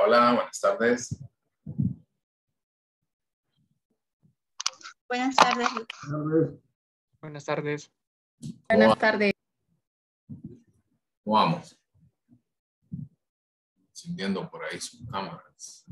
Hola, buenas tardes. Buenas tardes. Buenas tardes. Buenas tardes. ¿Cómo vamos? Encendiendo por ahí sus cámaras.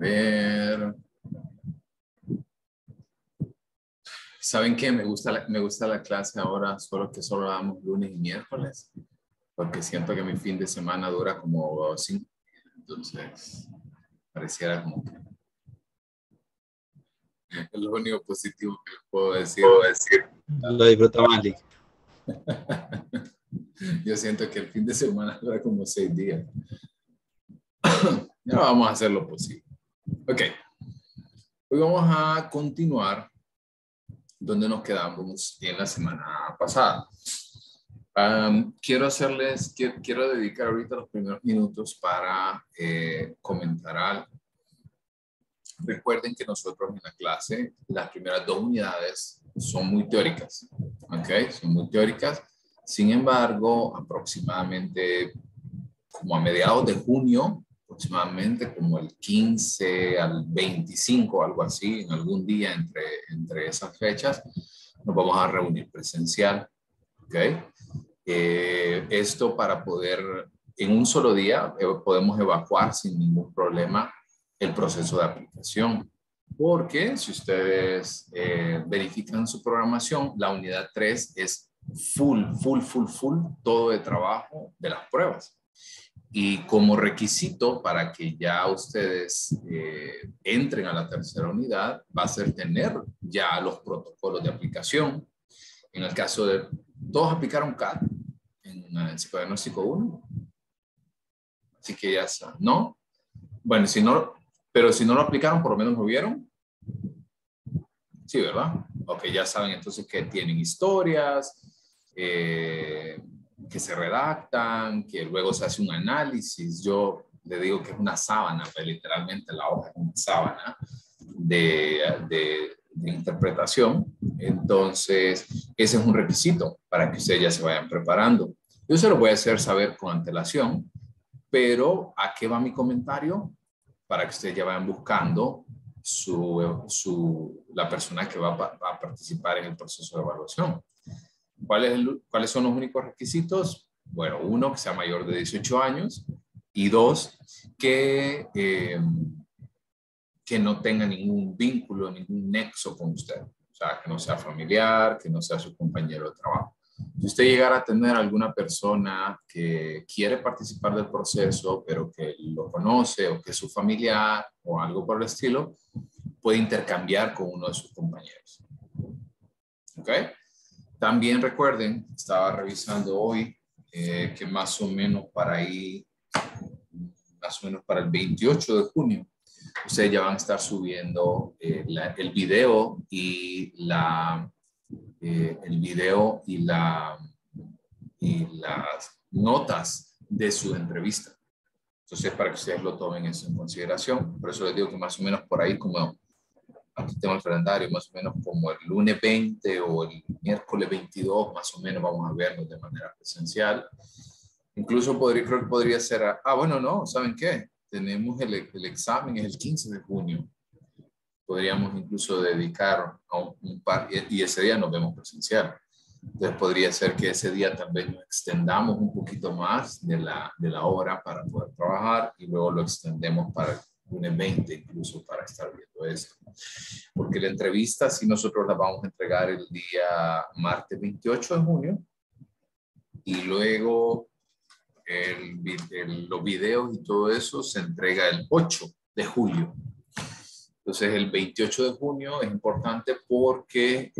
Ver. ¿Saben qué? Me gusta la clase ahora, solo que solo damos lunes y miércoles, porque siento que mi fin de semana dura como 5, entonces pareciera como que es lo único positivo que les puedo decir. Lo disfruto más, Lick. Yo siento que el fin de semana dura como 6 días. Ya vamos a hacer lo posible. Ok. Hoy vamos a continuar donde nos quedamos en la semana pasada. Quiero dedicar ahorita los primeros minutos para comentar algo. Recuerden que nosotros en la clase, las primeras 2 unidades son muy teóricas, ¿ok? Son muy teóricas. Sin embargo, aproximadamente como a mediados de junio, aproximadamente como el 15 al 25, algo así, en algún día entre esas fechas, nos vamos a reunir presencial, ¿ok? Esto para poder, en un solo día, podemos evacuar sin ningún problema el proceso de aplicación. Porque si ustedes verifican su programación, la unidad 3 es full, todo de trabajo de las pruebas. Y como requisito para que ya ustedes entren a la tercera unidad, va a ser tener ya los protocolos de aplicación. En el caso de, todos aplicaron CAD en psicodiagnóstico 1. Así que ya está, ¿no? Bueno, pero si no lo aplicaron, por lo menos lo vieron. Sí, ¿verdad? Ok, ya saben entonces que tienen historias, que se redactan, que luego se hace un análisis. Yo le digo que es una sábana, pues, literalmente la hoja es una sábana de interpretación. Entonces, ese es un requisito para que ustedes ya se vayan preparando. Yo se lo voy a hacer saber con antelación, pero ¿a qué va mi comentario? Para que ustedes ya vayan buscando la persona que va a participar en el proceso de evaluación. ¿Cuáles son los únicos requisitos? Bueno, 1, que sea mayor de 18 años y 2, que no tenga ningún vínculo, ningún nexo con usted. O sea, que no sea familiar, que no sea su compañero de trabajo. Si usted llegara a tener alguna persona que quiere participar del proceso, pero que lo conoce o que es su familiar o algo por el estilo, puede intercambiar con uno de sus compañeros. ¿Ok? También recuerden, estaba revisando hoy, que más o menos para el 28 de junio, ustedes ya van a estar subiendo el video y las notas de su entrevista. Entonces, para que ustedes lo tomen eso en consideración. Por eso les digo que más o menos por ahí, como aquí tengo el calendario, más o menos como el lunes 20 o el miércoles 22, más o menos vamos a vernos de manera presencial. Incluso creo que podría ser, bueno, no, ¿saben qué? Tenemos el examen, es el 15 de junio. Podríamos incluso dedicar a un par, y ese día nos vemos presencial. Entonces podría ser que ese día también nos extendamos un poquito más de la hora para poder trabajar y luego lo extendemos para el lunes 20 incluso para estar viendo esto. Porque la entrevista sí nosotros la vamos a entregar el día martes 28 de junio y luego los videos y todo eso se entrega el 8 de julio. Entonces el 28 de junio es importante porque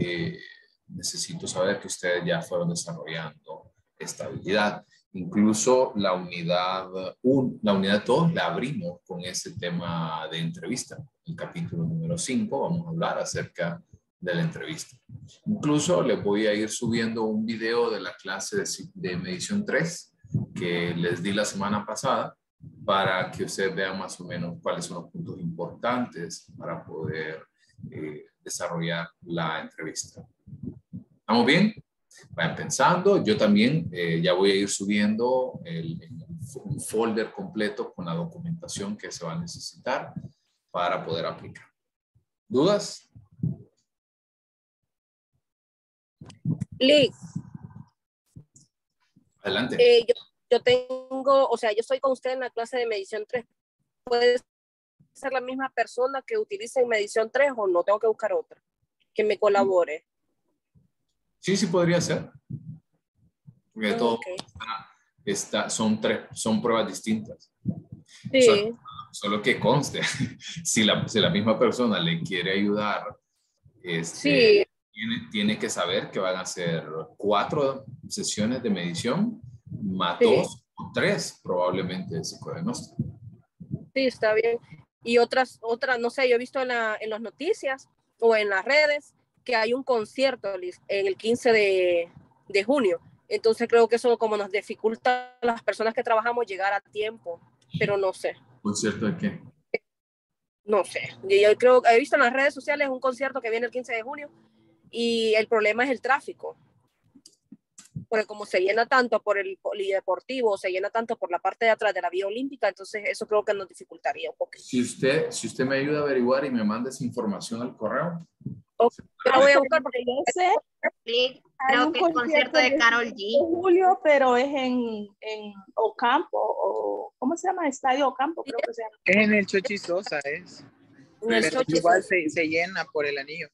necesito saber que ustedes ya fueron desarrollando esta habilidad. Incluso la unidad 2 la abrimos con ese tema de entrevista. El capítulo número 5 vamos a hablar acerca de la entrevista. Incluso les voy a ir subiendo un video de la clase de medición 3 que les di la semana pasada para que ustedes vean más o menos cuáles son los puntos importantes para poder desarrollar la entrevista. ¿Estamos bien? Vayan pensando. Yo también ya voy a ir subiendo un folder completo con la documentación que se va a necesitar para poder aplicar. ¿Dudas? Lick, Adelante. yo tengo, o sea, yo estoy con usted en la clase de medición 3. ¿Puede ser la misma persona que utilice en medición 3 o no? Tengo que buscar otra que me colabore. Sí, sí podría ser. Porque todo Okay. son pruebas distintas. Sí. Solo que conste, si la misma persona le quiere ayudar, Sí. tiene que saber que van a ser 4 sesiones de medición, más Sí. 2 o 3 probablemente de psicodiagnóstico. Sí, está bien. Y otras, no sé, yo he visto en las noticias o en las redes que hay un concierto en el 15 de junio. Entonces creo que eso como nos dificulta a las personas que trabajamos llegar a tiempo, pero no sé. ¿Concierto de qué? No sé. Yo creo, he visto en las redes sociales un concierto que viene el 15 de junio y el problema es el tráfico. Porque como se llena tanto por el polideportivo, se llena tanto por la parte de atrás de la vía olímpica, entonces eso creo que nos dificultaría un poquito. Si usted me ayuda a averiguar y me manda esa información al correo. Pero voy a buscar porque yo sé. Sí, creo que el concierto de Karol G. Julio, pero es en Ocampo, o ¿cómo se llama? Estadio Ocampo, creo que se llama. Es en el Chochi Sosa, es. Pero igual se llena por el anillo.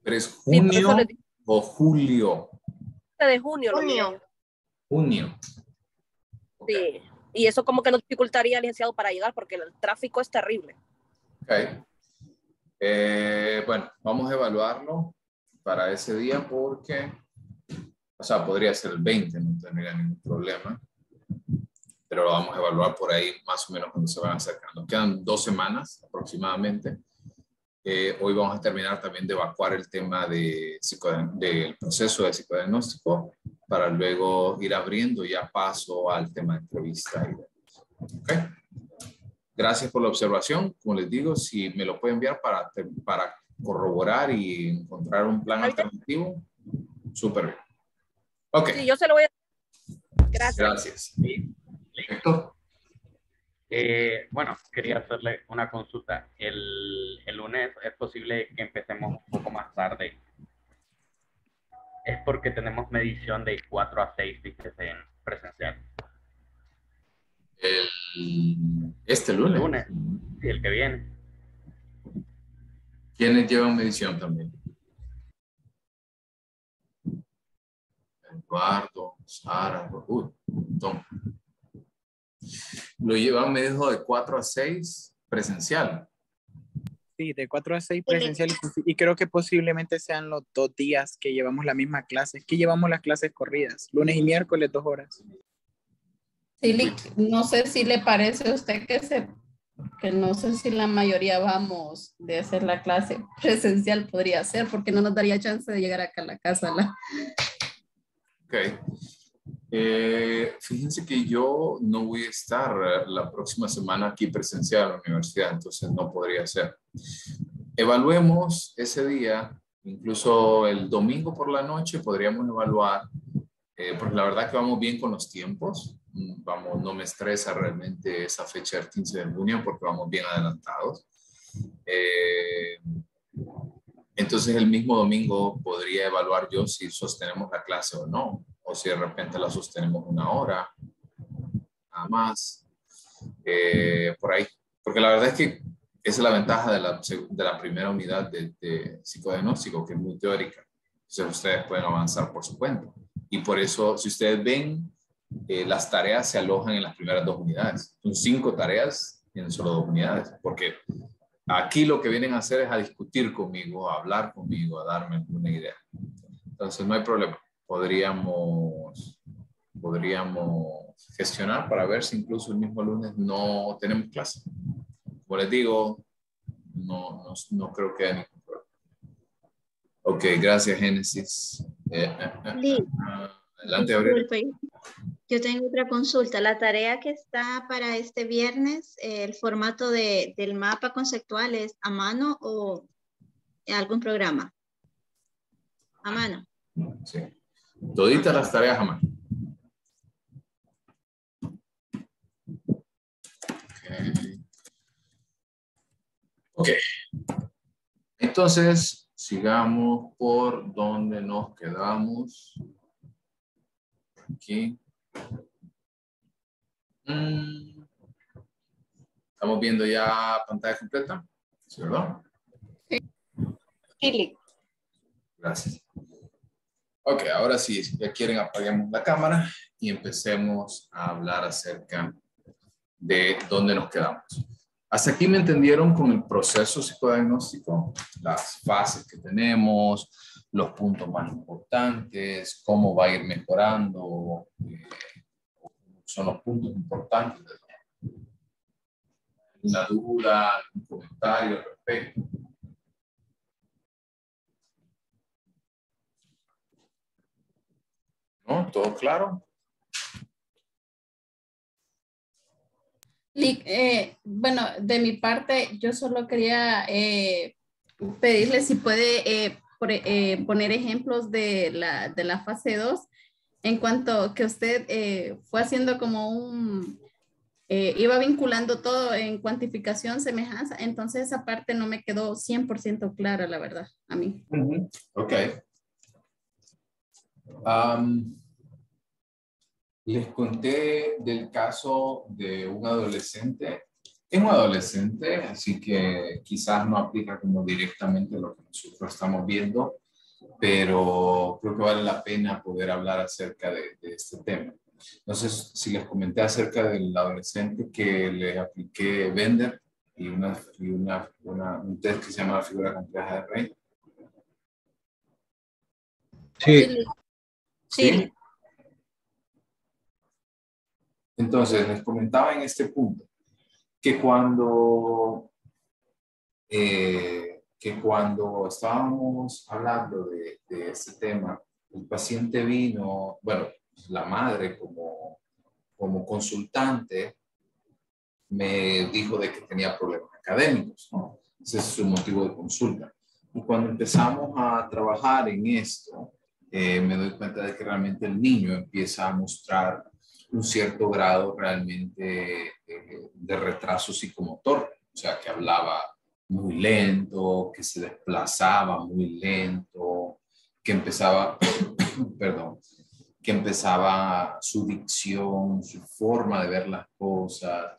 ¿Pero es junio o julio? De junio. Junio. Okay. Sí, y eso como que nos dificultaría al licenciado para llegar porque el tráfico es terrible. Ok. Bueno, vamos a evaluarlo para ese día porque, o sea, podría ser el 20, no tendría ningún problema, pero lo vamos a evaluar por ahí más o menos cuando se van acercando. Quedan 2 semanas aproximadamente. Hoy vamos a terminar también de evacuar el tema del proceso de psicodiagnóstico para luego ir abriendo ya paso al tema de entrevista. ¿Ok? Gracias por la observación. Como les digo, si me lo pueden enviar para corroborar y encontrar un plan alternativo, súper bien. Ok. Sí, yo se lo voy a... Gracias. Gracias. Héctor. Bueno, quería hacerle una consulta. El lunes es posible que empecemos un poco más tarde. Es porque tenemos medición de 4 a 6 en presencial. Este lunes. El lunes, sí, el que viene. ¿Quiénes llevan medición también? Eduardo, Sara, Tom. Lo llevan, me dijo, de 4 a 6 presencial. Sí, de 4 a 6 presencial y creo que posiblemente sean los 2 días que llevamos la misma clase, que llevamos las clases corridas, lunes y miércoles 2 horas. Sí, no sé si le parece a usted que no sé si la mayoría vamos de hacer la clase presencial, podría ser, porque no nos daría chance de llegar acá a la casa. Ok. Fíjense que yo no voy a estar la próxima semana aquí presencial en la universidad, entonces no podría ser. Evaluemos ese día, incluso el domingo por la noche podríamos evaluar, porque la verdad que vamos bien con los tiempos. No me estresa realmente esa fecha del 15 de junio porque vamos bien adelantados. Entonces el mismo domingo podría evaluar yo si sostenemos la clase o no, o si de repente la sostenemos 1 hora, nada más, por ahí. Porque la verdad es que esa es la ventaja de la primera unidad de psicodiagnóstico, que es muy teórica. Entonces ustedes pueden avanzar por su cuenta. Y por eso, si ustedes ven, las tareas se alojan en las primeras 2 unidades. Son 5 tareas en solo 2 unidades, porque aquí lo que vienen a hacer es a discutir conmigo, a hablar conmigo, a darme una idea. Entonces no hay problema. Podríamos gestionar para ver si incluso el mismo lunes no tenemos clase. Como les digo, no creo que haya ningún problema. Ok, gracias, Génesis. Liz, Adelante, Gabriel. disculpe, yo tengo otra consulta. La tarea que está para este viernes, el formato del mapa conceptual, ¿es a mano o en algún programa? A mano. Sí. Toditas las tareas a mano. Ok. Entonces, sigamos por donde nos quedamos. Aquí. ¿Estamos viendo ya pantalla completa? ¿Sí, verdad? Sí. Gracias. Ok, ahora sí, si ya quieren, apaguemos la cámara y empecemos a hablar acerca de dónde nos quedamos. Hasta aquí me entendieron con el proceso psicodiagnóstico, las fases que tenemos, los puntos más importantes, cómo va a ir mejorando, son los puntos importantes. ¿Una duda, un comentario al respecto? ¿No? ¿Todo claro? Bueno, de mi parte, yo solo quería pedirle si puede poner ejemplos de la fase 2 en cuanto que usted fue haciendo como iba vinculando todo en cuantificación, semejanza, entonces esa parte no me quedó 100% clara, la verdad, a mí. Ok. Les conté del caso de un adolescente. Es un adolescente, así que quizás no aplica como directamente lo que nosotros estamos viendo, pero creo que vale la pena poder hablar acerca de este tema. Entonces, si les comenté acerca del adolescente que le apliqué Bender y un test que se llama la figura compleja de Rey. Sí. ¿Sí? Entonces, les comentaba en este punto que cuando estábamos hablando de este tema, el paciente vino, bueno, la madre como consultante me dijo de que tenía problemas académicos, ¿no? Ese es su motivo de consulta. Y cuando empezamos a trabajar en esto, me doy cuenta de que realmente el niño empieza a mostrar un cierto grado realmente de retraso psicomotor, o sea, que hablaba muy lento, que se desplazaba muy lento, que empezaba, perdón, que empezaba su dicción, su forma de ver las cosas,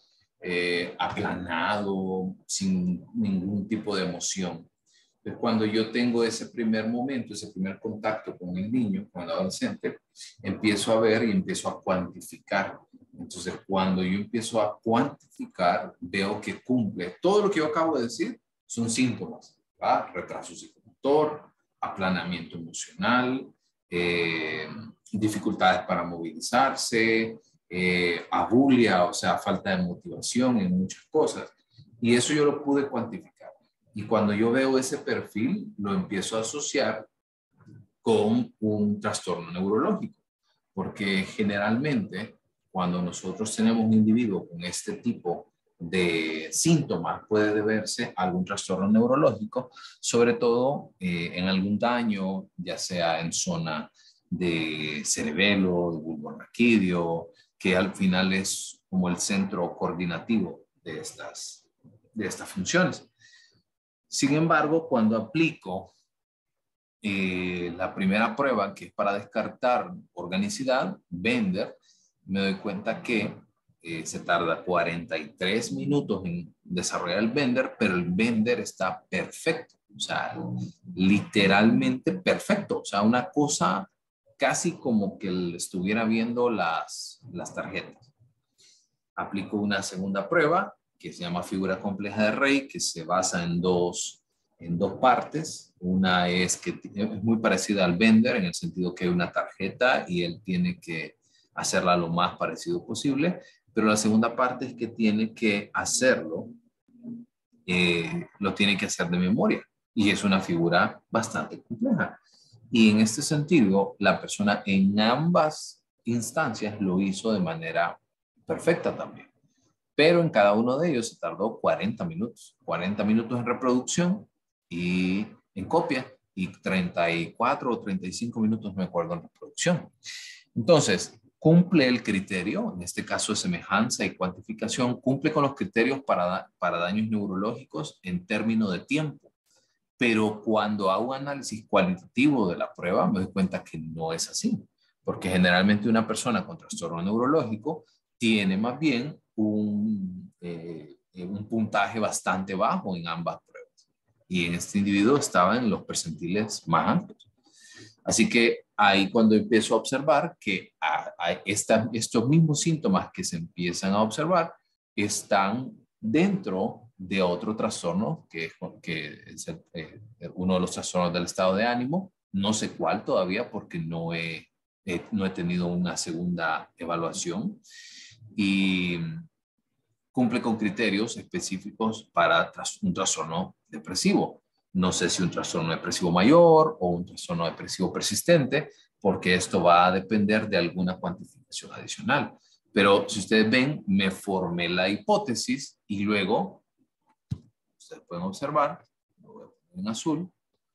aplanado, sin ningún tipo de emoción. Entonces, cuando yo tengo ese primer momento, ese primer contacto con el niño, con el adolescente, empiezo a ver y empiezo a cuantificar. Entonces, cuando yo empiezo a cuantificar, veo que cumple. Todo lo que yo acabo de decir son síntomas, ¿verdad? Retraso psicomotor, aplanamiento emocional, dificultades para movilizarse, abulia, o sea, falta de motivación en muchas cosas. Y eso yo lo pude cuantificar. Y cuando yo veo ese perfil, lo empiezo a asociar con un trastorno neurológico. Porque generalmente, cuando nosotros tenemos un individuo con este tipo de síntomas, puede deberse a algún trastorno neurológico, sobre todo en algún daño, ya sea en zona de cerebelo, de bulbo raquídeo, que al final es como el centro coordinativo de estas funciones. Sin embargo, cuando aplico la primera prueba, que es para descartar organicidad, Bender, me doy cuenta que se tarda 43 minutos en desarrollar el Bender, pero el Bender está perfecto, o sea, literalmente perfecto, o sea, una cosa casi como que estuviera viendo las tarjetas. Aplico una segunda prueba que se llama figura compleja de Rey, que se basa en dos partes. Una es que es muy parecida al Bender en el sentido que hay una tarjeta y él tiene que hacerla lo más parecido posible, pero la segunda parte es que tiene que hacerlo, lo tiene que hacer de memoria. Y es una figura bastante compleja. Y en este sentido, la persona en ambas instancias lo hizo de manera perfecta también. Pero en cada uno de ellos se tardó 40 minutos. 40 minutos en reproducción y en copia y 34 o 35 minutos, no me acuerdo, en reproducción. Entonces, cumple el criterio, en este caso de semejanza y cuantificación, cumple con los criterios para daños neurológicos en términos de tiempo. Pero cuando hago un análisis cualitativo de la prueba, me doy cuenta que no es así. Porque generalmente una persona con trastorno neurológico tiene más bien un puntaje bastante bajo en ambas pruebas. Y en este individuo estaba en los percentiles más amplios. Así que ahí cuando empiezo a observar que estos mismos síntomas que se empiezan a observar están dentro de otro trastorno que es uno de los trastornos del estado de ánimo. No sé cuál todavía porque no he tenido una segunda evaluación. Y cumple con criterios específicos para un trastorno depresivo. No sé si un trastorno depresivo mayor o un trastorno depresivo persistente, porque esto va a depender de alguna cuantificación adicional. Pero si ustedes ven, me formé la hipótesis y luego, ustedes pueden observar, lo voy a poner en azul,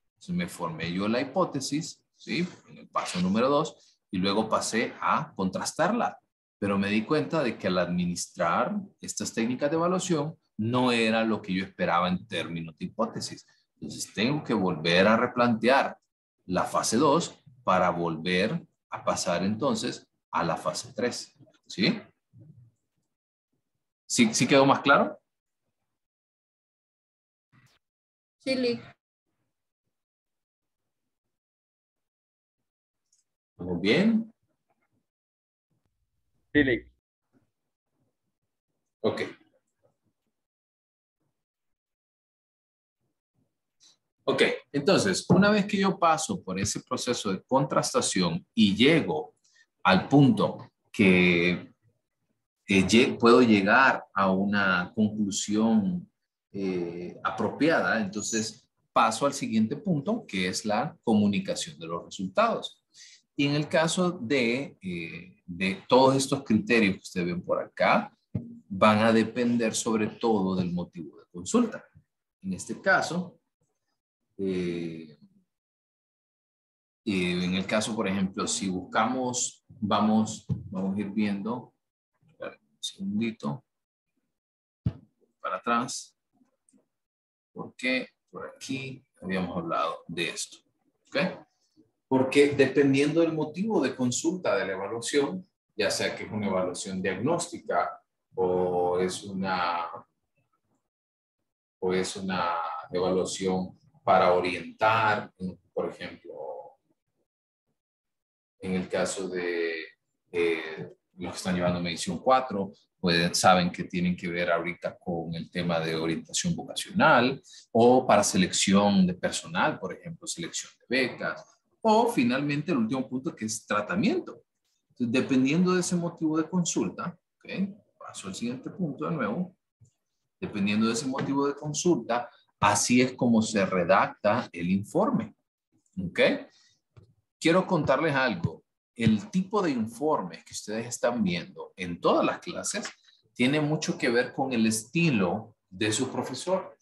entonces me formé yo la hipótesis, ¿sí? En el paso número 2, y luego pasé a contrastarla. Pero me di cuenta de que al administrar estas técnicas de evaluación no era lo que yo esperaba en términos de hipótesis. Entonces tengo que volver a replantear la fase 2 para volver a pasar entonces a la fase 3. ¿Sí? ¿Sí quedó más claro? Sí, Lick. ¿Muy bien? Sí, Lick. Ok. Ok, entonces, una vez que yo paso por ese proceso de contrastación y llego al punto que puedo llegar a una conclusión apropiada, entonces paso al siguiente punto, que es la comunicación de los resultados. Y en el caso de todos estos criterios que ustedes ven por acá, van a depender sobre todo del motivo de consulta. En este caso, en el caso, por ejemplo, si buscamos, vamos a ir viendo, un segundito, para atrás, porque por aquí habíamos hablado de esto, ¿ok? Porque dependiendo del motivo de consulta de la evaluación, ya sea que es una evaluación diagnóstica o es una evaluación para orientar, por ejemplo, en el caso de los que están llevando medición 4, pues saben que tienen que ver ahorita con el tema de orientación vocacional o para selección de personal, por ejemplo, selección de becas, o finalmente el último punto que es tratamiento. Entonces, dependiendo de ese motivo de consulta, ¿okay? Paso al siguiente punto de nuevo. Dependiendo de ese motivo de consulta, así es como se redacta el informe. ¿Ok? Quiero contarles algo. El tipo de informes que ustedes están viendo en todas las clases tiene mucho que ver con el estilo de su profesor.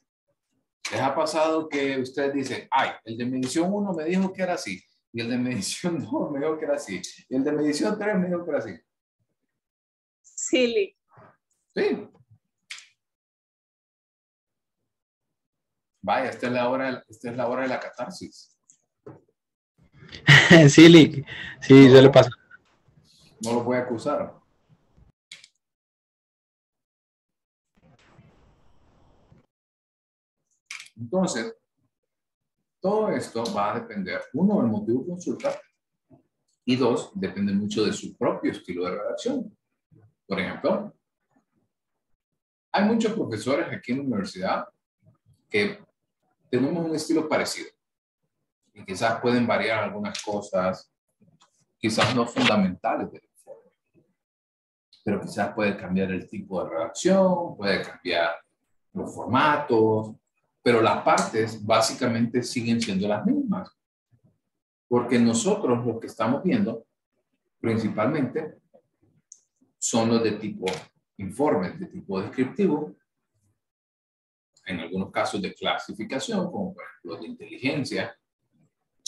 ¿Les ha pasado que ustedes dicen, ay, el de medición 1 me dijo que era así, y el de medición 2 me dijo que era así, y el de medición 3 me dijo que era así? Sí. Sí. Vaya, esta es la hora de la catarsis. Sí, Lick. Sí, suele pasar. No lo voy a acusar. Entonces, todo esto va a depender, uno, del motivo de consulta, y dos, depende mucho de su propio estilo de redacción. Por ejemplo, hay muchos profesores aquí en la universidad que tenemos un estilo parecido y quizás pueden variar algunas cosas, quizás no fundamentales del informe, pero quizás puede cambiar el tipo de redacción, puede cambiar los formatos, Pero las partes básicamente siguen siendo las mismas. Porque nosotros lo que estamos viendo principalmente son los de tipo informes, de tipo descriptivo, en algunos casos de clasificación, como por ejemplo de inteligencia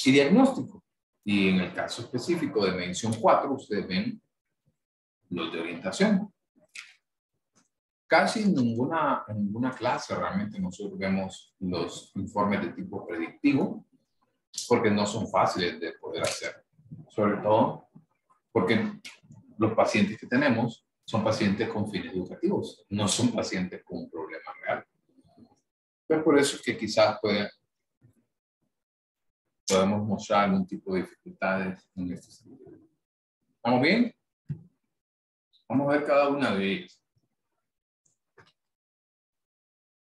y diagnóstico. Y en el caso específico de medición 4, ustedes ven los de orientación. Casi en ninguna clase realmente nosotros vemos los informes de tipo predictivo, porque no son fáciles de poder hacer. Sobre todo porque los pacientes que tenemos son pacientes con fines educativos, no son pacientes con un problema real. Pero por eso es que quizás podemos mostrar algún tipo de dificultades en este sentido. ¿Estamos bien? Vamos a ver cada una de ellas.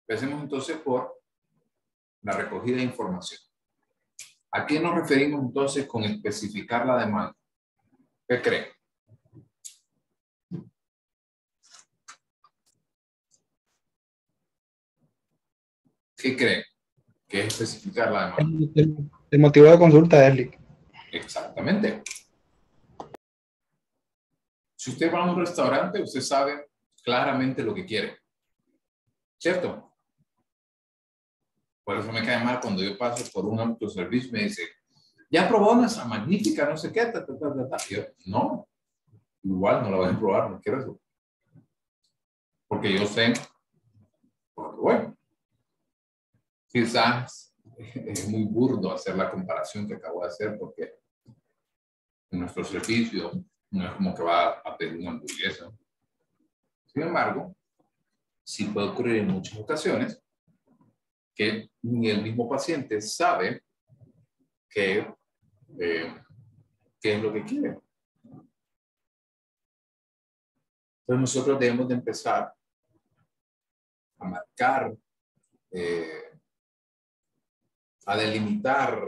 Empecemos entonces por la recogida de información. ¿A qué nos referimos entonces con especificar la demanda? ¿Qué creen? ¿Qué creen? ¿Qué es especificar la demanda? El motivo de consulta, Esli. Exactamente. Si usted va a un restaurante, usted sabe claramente lo que quiere. ¿Cierto? Por eso me cae mal cuando yo paso por un autoservicio y me dice, ¿ya probó nuestra magnífica no sé qué? Yo, no, igual no la voy a probar, no quiero eso. Porque yo sé, bueno, quizás es muy burdo hacer la comparación que acabo de hacer porque en nuestro servicio no es como que va a pedir una hamburguesa. Sin embargo, sí puede ocurrir en muchas ocasiones que ni el mismo paciente sabe qué es lo que quiere. Entonces nosotros debemos de empezar a marcar, a delimitar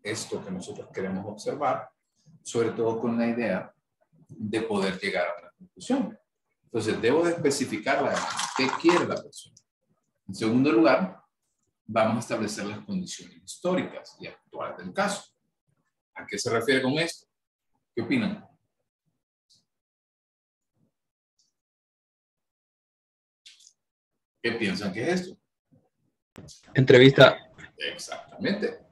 esto que nosotros queremos observar, sobre todo con la idea de poder llegar a una conclusión. Entonces debo de especificar la demanda. ¿Qué quiere la persona? En segundo lugar, vamos a establecer las condiciones históricas y actuales del caso. ¿A qué se refiere con esto? ¿Qué opinan? ¿Qué piensan que es esto? Entrevista. Exactamente.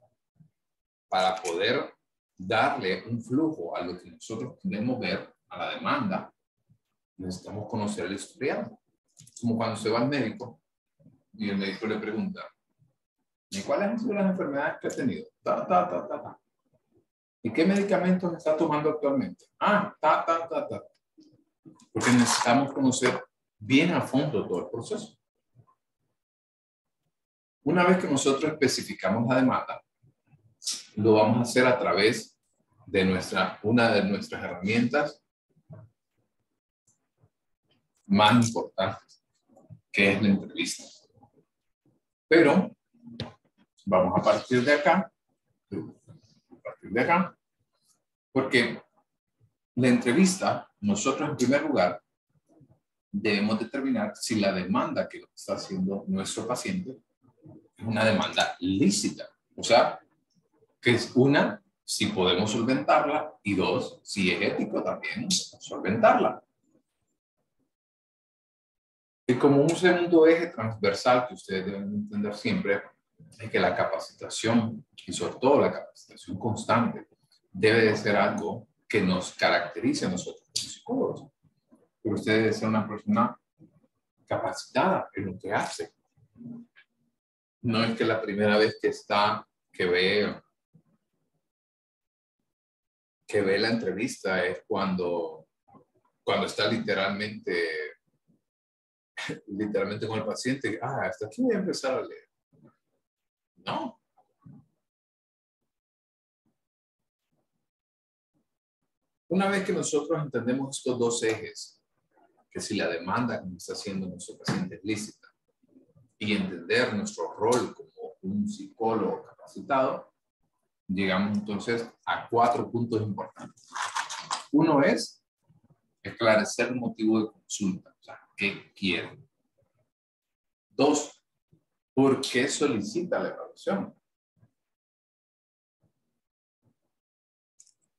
Para poder darle un flujo a lo que nosotros queremos ver, a la demanda, necesitamos conocer el historial. Como cuando se va al médico y el médico le pregunta, ¿y cuáles han sido las enfermedades que ha tenido? ¿Y qué medicamentos está tomando actualmente? Porque necesitamos conocer bien a fondo todo el proceso. Una vez que nosotros especificamos la demanda, lo vamos a hacer a través de una de nuestras herramientas más importantes, que es la entrevista. Pero vamos a partir de acá, porque la entrevista, nosotros en primer lugar, debemos determinar si la demanda que está haciendo nuestro paciente es una demanda lícita. O sea, que es una, si podemos solventarla, y dos, si es ético también solventarla. Y como un segundo eje transversal que ustedes deben entender siempre, es que la capacitación, y sobre todo la capacitación constante, debe de ser algo que nos caracterice a nosotros como psicólogos. Pero usted debe ser una persona capacitada en lo que hace. No es que la primera vez que ve la entrevista es cuando está literalmente con el paciente, hasta aquí voy a empezar a leer. No. Una vez que nosotros entendemos estos dos ejes, que si la demanda que nos está haciendo nuestro paciente es lícita, y entender nuestro rol como un psicólogo capacitado, llegamos entonces a 4 puntos importantes. Uno es esclarecer el motivo de consulta, o sea, ¿qué quieren? 2, ¿Por qué solicita la evaluación?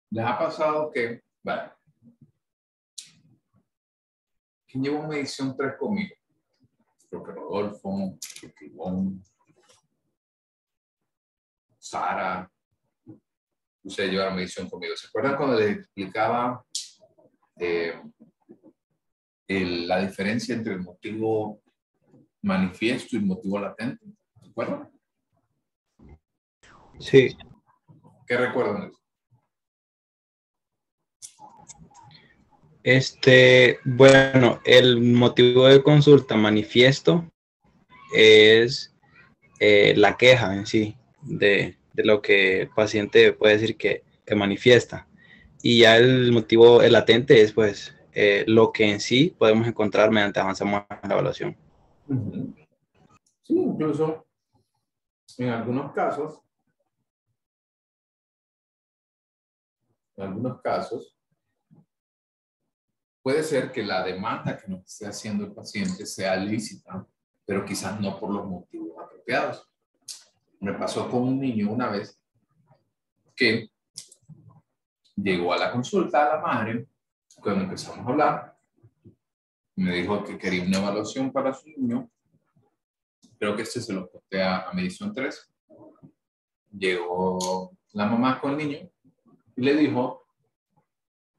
¿Les ha pasado que, vale, ¿quién llevó medición 3 conmigo? Creo que Rodolfo, Ivonne, Sara, ustedes llevaron medición conmigo. ¿Se acuerdan cuando les explicaba la diferencia entre el motivo manifiesto y el motivo latente? ¿Se acuerdan? Sí. ¿Qué recuerdan de eso? Bueno, el motivo de consulta manifiesto es la queja en sí de lo que el paciente puede decir que manifiesta. Y ya el motivo, el latente es pues lo que en sí podemos encontrar mediante avanzamos en la evaluación. Uh-huh. Sí, incluso en algunos casos, puede ser que la demanda que nos esté haciendo el paciente sea lícita, pero quizás no por los motivos apropiados. Me pasó con un niño una vez que llegó a la consulta a la madre, cuando empezamos a hablar, me dijo que quería una evaluación para su niño. Creo que se lo posté a medición 3. Llegó la mamá con el niño y le dijo,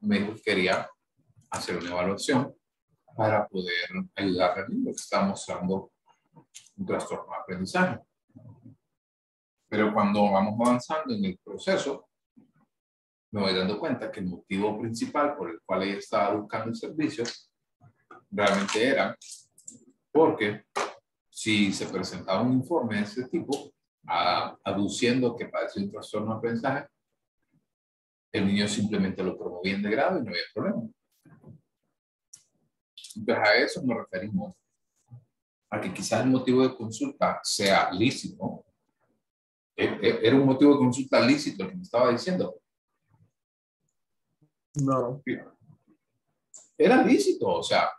me dijo que quería hacer una evaluación para poder ayudar al niño que está mostrando un trastorno de aprendizaje. Pero cuando vamos avanzando en el proceso, me voy dando cuenta que el motivo principal por el cual ella estaba buscando el servicio realmente era porque si se presentaba un informe de ese tipo, aduciendo que padecía un trastorno de aprendizaje, el niño simplemente lo promovía en degrado y no había problema. Entonces a eso nos referimos, a que quizás el motivo de consulta sea lícito. ¿Era un motivo de consulta lícito el que me estaba diciendo? No. Era lícito, o sea,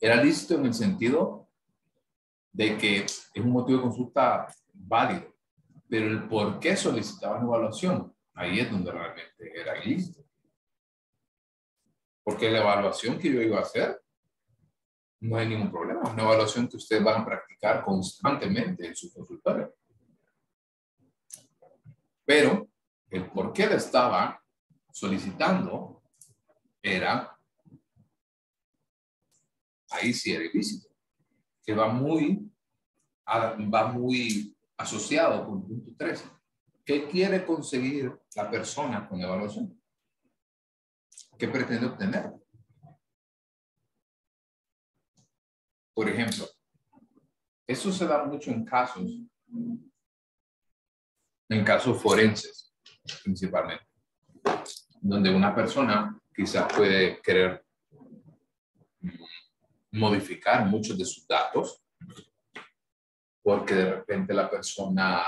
era lícito en el sentido de que es un motivo de consulta válido, pero el por qué solicitaban evaluación, ahí es donde realmente era ilícito. Porque la evaluación que yo iba a hacer, no hay ningún problema, es una evaluación que ustedes van a practicar constantemente en su consultorio. Pero el por qué le estaba solicitando era, ahí sí era ilícito, que va muy asociado con el punto 3. ¿Qué quiere conseguir la persona con la evaluación? ¿Qué pretende obtener? Por ejemplo, eso se da mucho en casos forenses, principalmente, donde una persona quizás puede querer modificar muchos de sus datos porque de repente la persona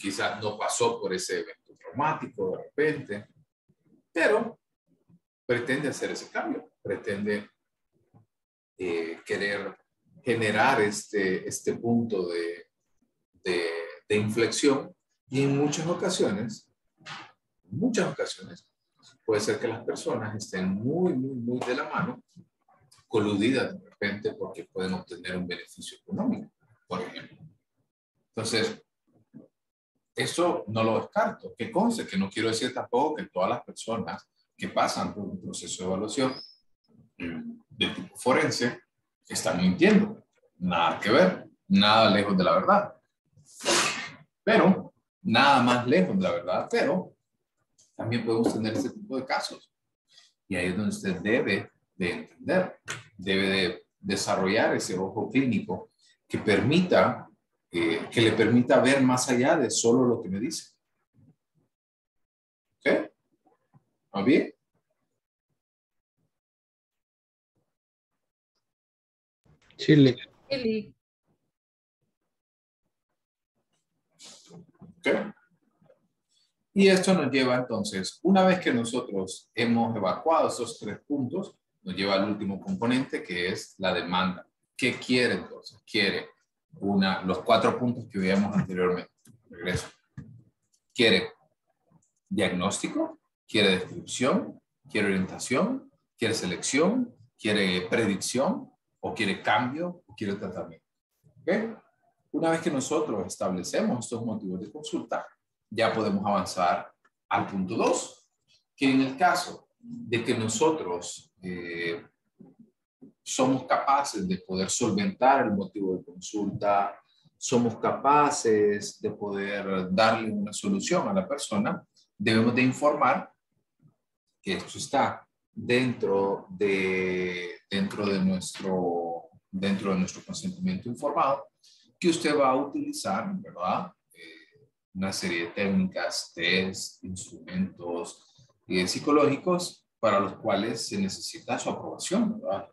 quizás no pasó por ese evento traumático de repente, pero pretende hacer ese cambio, pretende querer generar este punto de inflexión, y en muchas ocasiones puede ser que las personas estén muy de la mano, coludidas de repente porque pueden obtener un beneficio económico, por ejemplo. Entonces, eso no lo descarto. Que conste que no quiero decir tampoco que todas las personas que pasan por un proceso de evaluación de tipo forense están mintiendo. Nada que ver, nada lejos de la verdad. Pero, nada más lejos de la verdad, pero también podemos tener ese tipo de casos. Y ahí es donde usted debe de entender, debe de desarrollar ese ojo clínico que permita, que le permita ver más allá de solo lo que me dice. ¿Ok? ¿Va bien? Sí. ¿Ok? Y esto nos lleva entonces, una vez que nosotros hemos evacuado esos 3 puntos, nos lleva al último componente, que es la demanda. ¿Qué quiere entonces? Quiere los 4 puntos que veíamos anteriormente. Regreso. Quiere diagnóstico, quiere descripción, quiere orientación, quiere selección, quiere predicción, o quiere cambio, o quiere tratamiento. ¿Okay? Una vez que nosotros establecemos estos motivos de consulta, ya podemos avanzar al punto 2, que en el caso de que nosotros somos capaces de poder solventar el motivo de consulta, somos capaces de poder darle una solución a la persona, debemos de informar que esto está dentro de nuestro consentimiento informado, que usted va a utilizar, ¿verdad? Una serie de técnicas, test, instrumentos psicológicos para los cuales se necesita su aprobación, ¿verdad?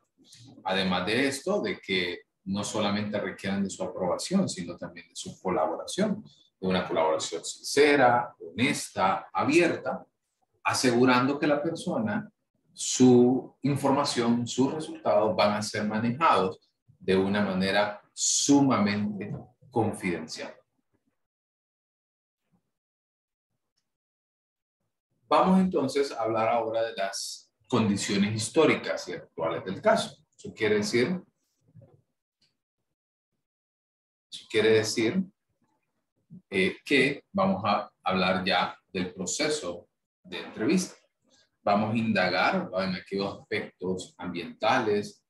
Además de esto, de que no solamente requieren de su aprobación, sino también de su colaboración, de una colaboración sincera, honesta, abierta, asegurando que la persona, su información, sus resultados van a ser manejados de una manera sumamente confidencial. Vamos entonces a hablar ahora de las condiciones históricas y actuales del caso. Eso quiere decir que vamos a hablar ya del proceso de entrevista. Vamos a indagar en aquellos aspectos ambientales,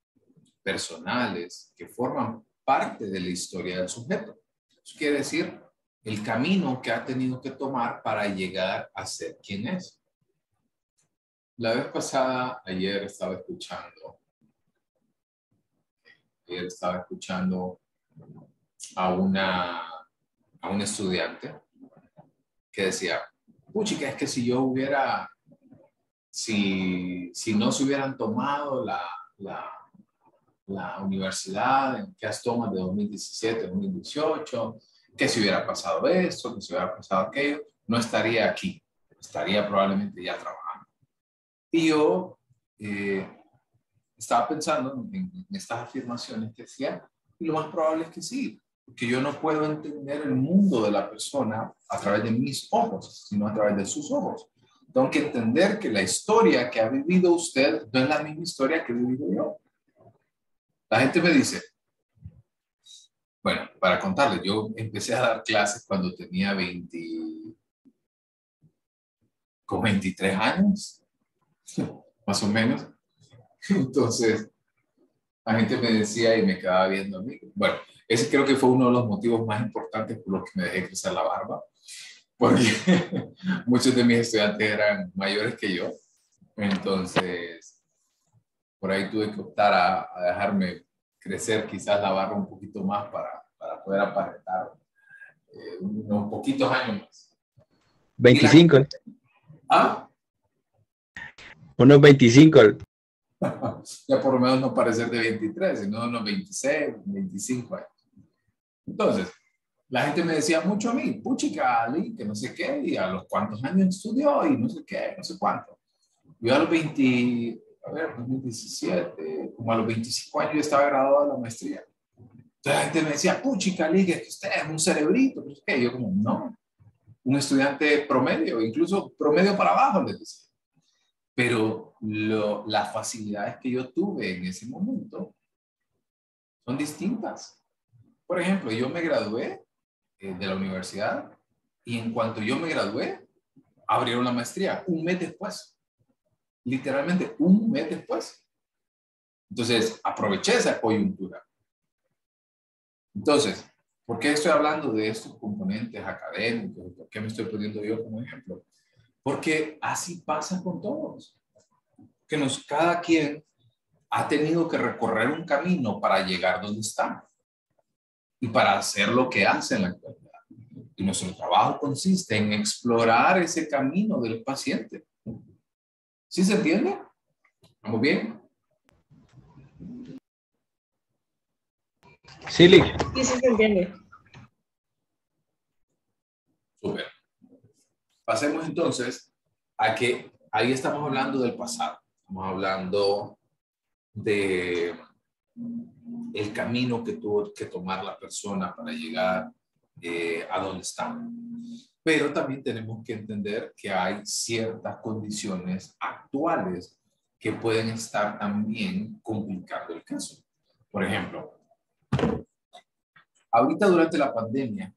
personales, que forman parte de la historia del sujeto. Eso quiere decir el camino que ha tenido que tomar para llegar a ser quien es. La vez pasada, ayer estaba escuchando a un estudiante que decía, puchica, es que si no se hubieran tomado la universidad en que has tomado de 2017, 2018, que si hubiera pasado esto, que si hubiera pasado aquello, no estaría aquí, estaría probablemente ya trabajando. Y yo estaba pensando en estas afirmaciones que decía, y lo más probable es que sí, porque yo no puedo entender el mundo de la persona a través de mis ojos, sino a través de sus ojos. Tengo que entender que la historia que ha vivido usted no es la misma historia que he vivido yo. La gente me dice, bueno, para contarles, yo empecé a dar clases cuando tenía 23 años, más o menos. Entonces, la gente me decía y me quedaba viendo a mí. Bueno, ese creo que fue uno de los motivos más importantes por los que me dejé crecer la barba, porque muchos de mis estudiantes eran mayores que yo. Entonces, por ahí tuve que optar a dejarme crecer quizás la barba un poquito más para poder aparentar unos poquitos años más. 25. ¿Ah? Unos 25. Ya por lo menos no parecer de 23, sino unos 26, 25 años. Entonces, la gente me decía mucho a mí, puchica, Ali, que no sé qué, y a los cuántos años estudió y no sé qué, no sé cuánto. Yo a los 2017, como a los 25 años yo estaba graduado de la maestría. Entonces la gente me decía, puchica, Ali, que usted es un cerebrito, no sé qué. Yo como, no, un estudiante promedio, incluso promedio para abajo, les decía. Pero las facilidades que yo tuve en ese momento son distintas. Por ejemplo, yo me gradué de la universidad y en cuanto yo me gradué, abrieron la maestría un mes después. Literalmente un mes después. Entonces, aproveché esa coyuntura. Entonces, ¿por qué estoy hablando de estos componentes académicos? ¿Por qué me estoy poniendo yo como ejemplo? Porque así pasa con todos. Que cada quien ha tenido que recorrer un camino para llegar donde está y para hacer lo que hace en la actualidad. Y nuestro trabajo consiste en explorar ese camino del paciente. ¿Sí se entiende? ¿Vamos bien? Sí, Lick. Sí, sí se entiende. Súper. pasemos entonces a que ahí estamos hablando del pasado. Estamos hablando de el camino que tuvo que tomar la persona para llegar a donde está. Pero también tenemos que entender que hay ciertas condiciones actuales que pueden estar también complicando el caso. Por ejemplo, ahorita durante la pandemia,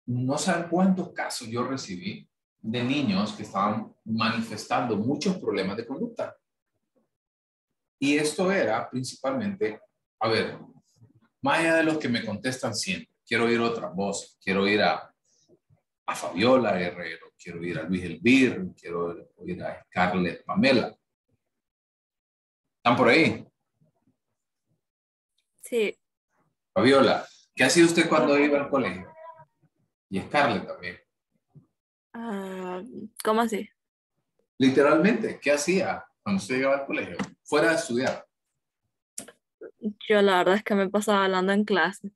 no saben cuántos casos yo recibí de niños que estaban manifestando muchos problemas de conducta. Y esto era principalmente, a ver, más allá de los que me contestan siempre, quiero oír otras voces, quiero oír a Fabiola Guerrero, quiero oír a Luis Elvir, quiero oír a Scarlett Pamela. ¿Están por ahí? Sí. Fabiola, ¿qué hacía usted cuando iba al colegio? Y Scarlett también. ¿Cómo así? Literalmente, ¿qué hacía cuando usted llegaba al colegio? Fuera de estudiar. Yo la verdad es que me pasaba hablando en clase.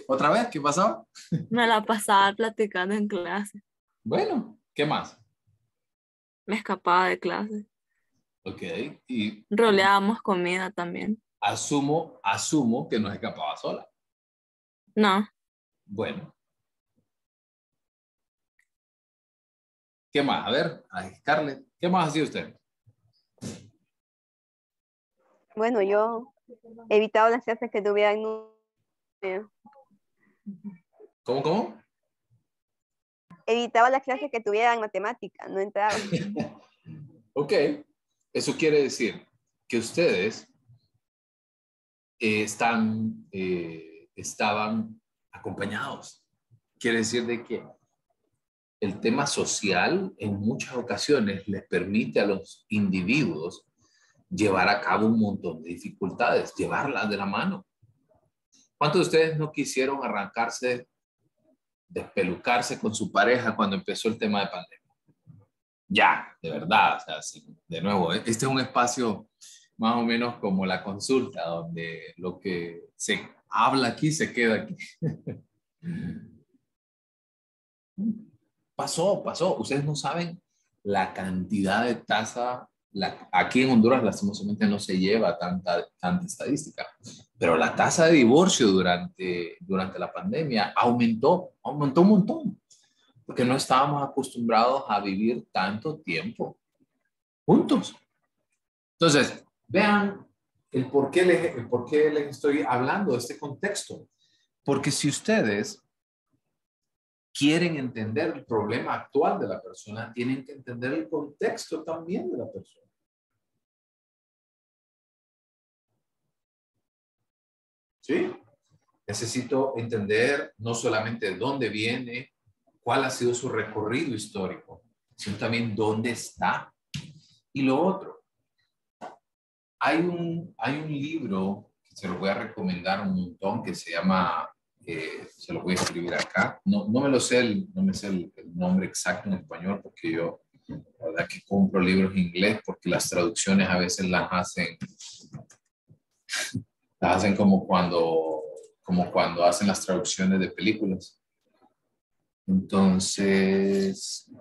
¿Otra vez? ¿Qué pasaba? Me la pasaba platicando en clase. Bueno, ¿qué más? Me escapaba de clase. Ok, y Roleábamos comida también. asumo que no se escapaba sola. No. Bueno. ¿Qué más? A ver, a Scarlett, ¿qué más hacía usted? Bueno, yo evitaba las clases que tuvieran números. ¿Cómo? Evitaba las clases que tuvieran matemática, no entraba. Ok, eso quiere decir que ustedes estaban acompañados. Quiere decir de que el tema social en muchas ocasiones les permite a los individuos llevar a cabo un montón de dificultades, llevarlas de la mano. ¿Cuántos de ustedes no quisieron arrancarse, despelucarse con su pareja cuando empezó el tema de pandemia? Ya, de verdad, o sea, sí, de nuevo, este es un espacio más o menos como la consulta, donde lo que se habla aquí se queda aquí. Pasó. Ustedes no saben la cantidad de tasa. Aquí en Honduras, lastimosamente, no se lleva tanta estadística, pero la tasa de divorcio durante la pandemia aumentó un montón, porque no estábamos acostumbrados a vivir tanto tiempo juntos. Entonces, vean el por qué les estoy hablando de este contexto. Porque si ustedes quieren entender el problema actual de la persona, tienen que entender el contexto también de la persona. ¿Sí? Necesito entender no solamente de dónde viene, cuál ha sido su recorrido histórico, sino también dónde está. Y lo otro, hay un libro que se lo voy a recomendar un montón que se llama, se lo voy a escribir acá, no me sé el nombre exacto en español porque yo, la verdad que compro libros en inglés porque las traducciones a veces las hacen como cuando hacen las traducciones de películas. Entonces,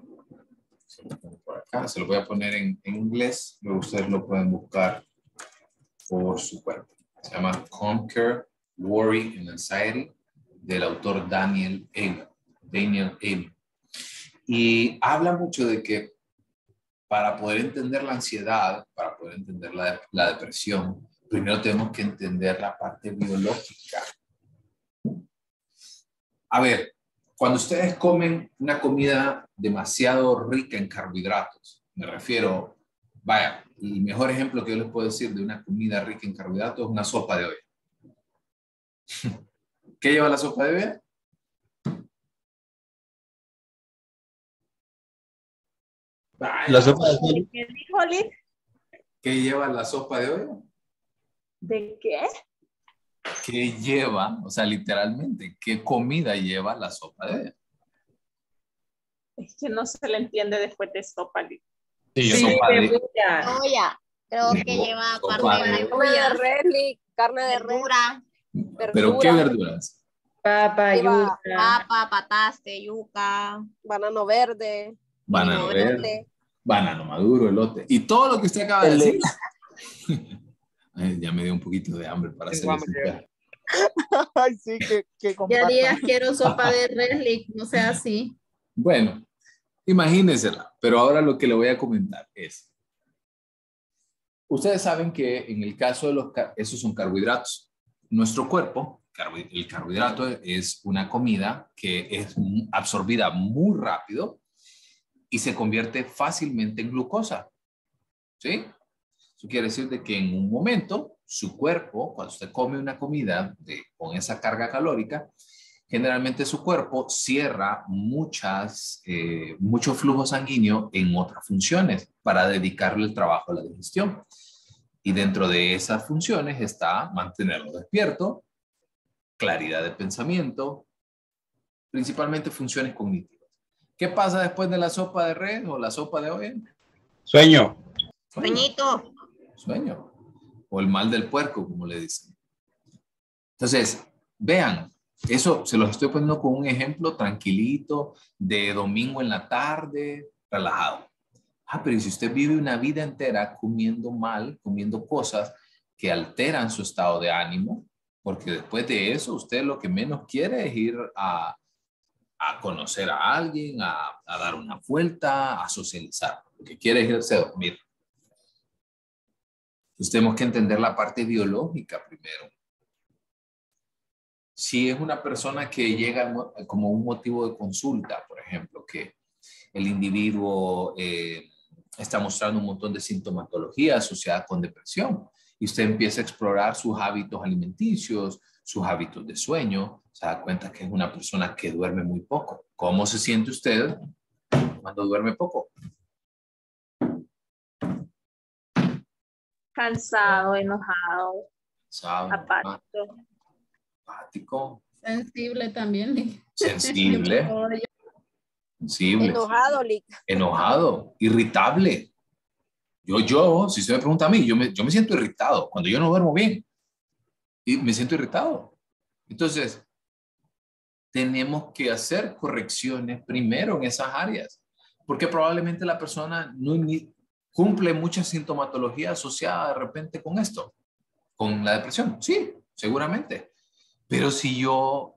por acá, se lo voy a poner en inglés, luego ustedes lo pueden buscar por su cuenta. Se llama Conquer Worry and Anxiety, del autor Daniel Amen. Y habla mucho de que para poder entender la ansiedad, para poder entender la depresión, primero tenemos que entender la parte biológica. A ver, cuando ustedes comen una comida demasiado rica en carbohidratos, me refiero, vaya, el mejor ejemplo que yo les puedo decir de una comida rica en carbohidratos es una sopa de olla. ¿Qué lleva la sopa de olla? Vaya. La sopa de olla. ¿Qué dijo Liz? ¿Qué lleva la sopa de olla? ¿De qué? ¿Qué lleva? O sea, literalmente, ¿qué comida lleva la sopa de olla? Es que no se le entiende después de sopa, Liz. Sí, sopa de Soya. Creo que No, lleva sopa parte de- de Carne de res, carne de res, verdura. ¿Pero qué verdura. verduras? Papa, Lleva yuca. Papa, pataste, yuca. banano verde. Banano elote. verde, banano maduro, elote. Y todo lo que usted acaba de decir. Ay, ya me dio un poquito de hambre para hacer eso. Ay, sí, que Ya compartan. días quiero sopa de res, Lick, no sea así. Bueno, imagínensela. Pero ahora lo que le voy a comentar es, ustedes saben que en el caso de esos son carbohidratos. Nuestro cuerpo, el carbohidrato es una comida que es absorbida muy rápido y se convierte fácilmente en glucosa. ¿Sí? Eso quiere decir de que en un momento su cuerpo, cuando usted come una comida con esa carga calórica, generalmente su cuerpo cierra mucho flujo sanguíneo en otras funciones para dedicarle el trabajo a la digestión. Y dentro de esas funciones está mantenerlo despierto, claridad de pensamiento, principalmente funciones cognitivas. ¿Qué pasa después de la sopa de res o la sopa de olla? Sueño. Sueñito. Sueño. O el mal del puerco, como le dicen. Entonces, vean, eso se los estoy poniendo con un ejemplo tranquilito de domingo en la tarde, relajado. Pero si usted vive una vida entera comiendo mal, comiendo cosas que alteran su estado de ánimo, porque después de eso usted lo que menos quiere es ir a conocer a alguien, a dar una vuelta, a socializar. Lo que quiere es irse a dormir. Entonces tenemos que entender la parte biológica primero. Si es una persona que llega como un motivo de consulta, por ejemplo, que el individuo está mostrando un montón de sintomatología asociada con depresión y usted empieza a explorar sus hábitos alimenticios, sus hábitos de sueño, se da cuenta que es una persona que duerme muy poco. ¿Cómo se siente usted cuando duerme poco? Cansado, enojado, apático. Sensible también, Lick. Sensible. Sensible. Enojado, irritable. Si usted me pregunta a mí, yo me siento irritado cuando yo no duermo bien. Y me siento irritado. Entonces, tenemos que hacer correcciones primero en esas áreas, porque probablemente la persona no cumple mucha sintomatología asociada de repente con esto, con la depresión. Sí, seguramente. Pero si yo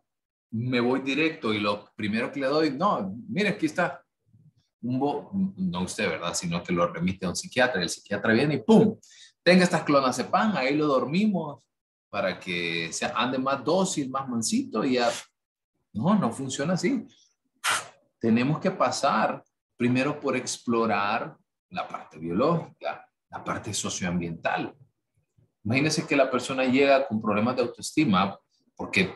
me voy directo y lo primero que le doy, no, mire, aquí está. No usted, ¿verdad? Sino que lo remite a un psiquiatra. El psiquiatra viene y ¡pum! Tenga estas clonazepam, ahí lo dormimos para que ande más dócil, más mansito y ya. No funciona así. Tenemos que pasar primero por explorar la parte biológica, la parte socioambiental. Imagínense que la persona llega con problemas de autoestima porque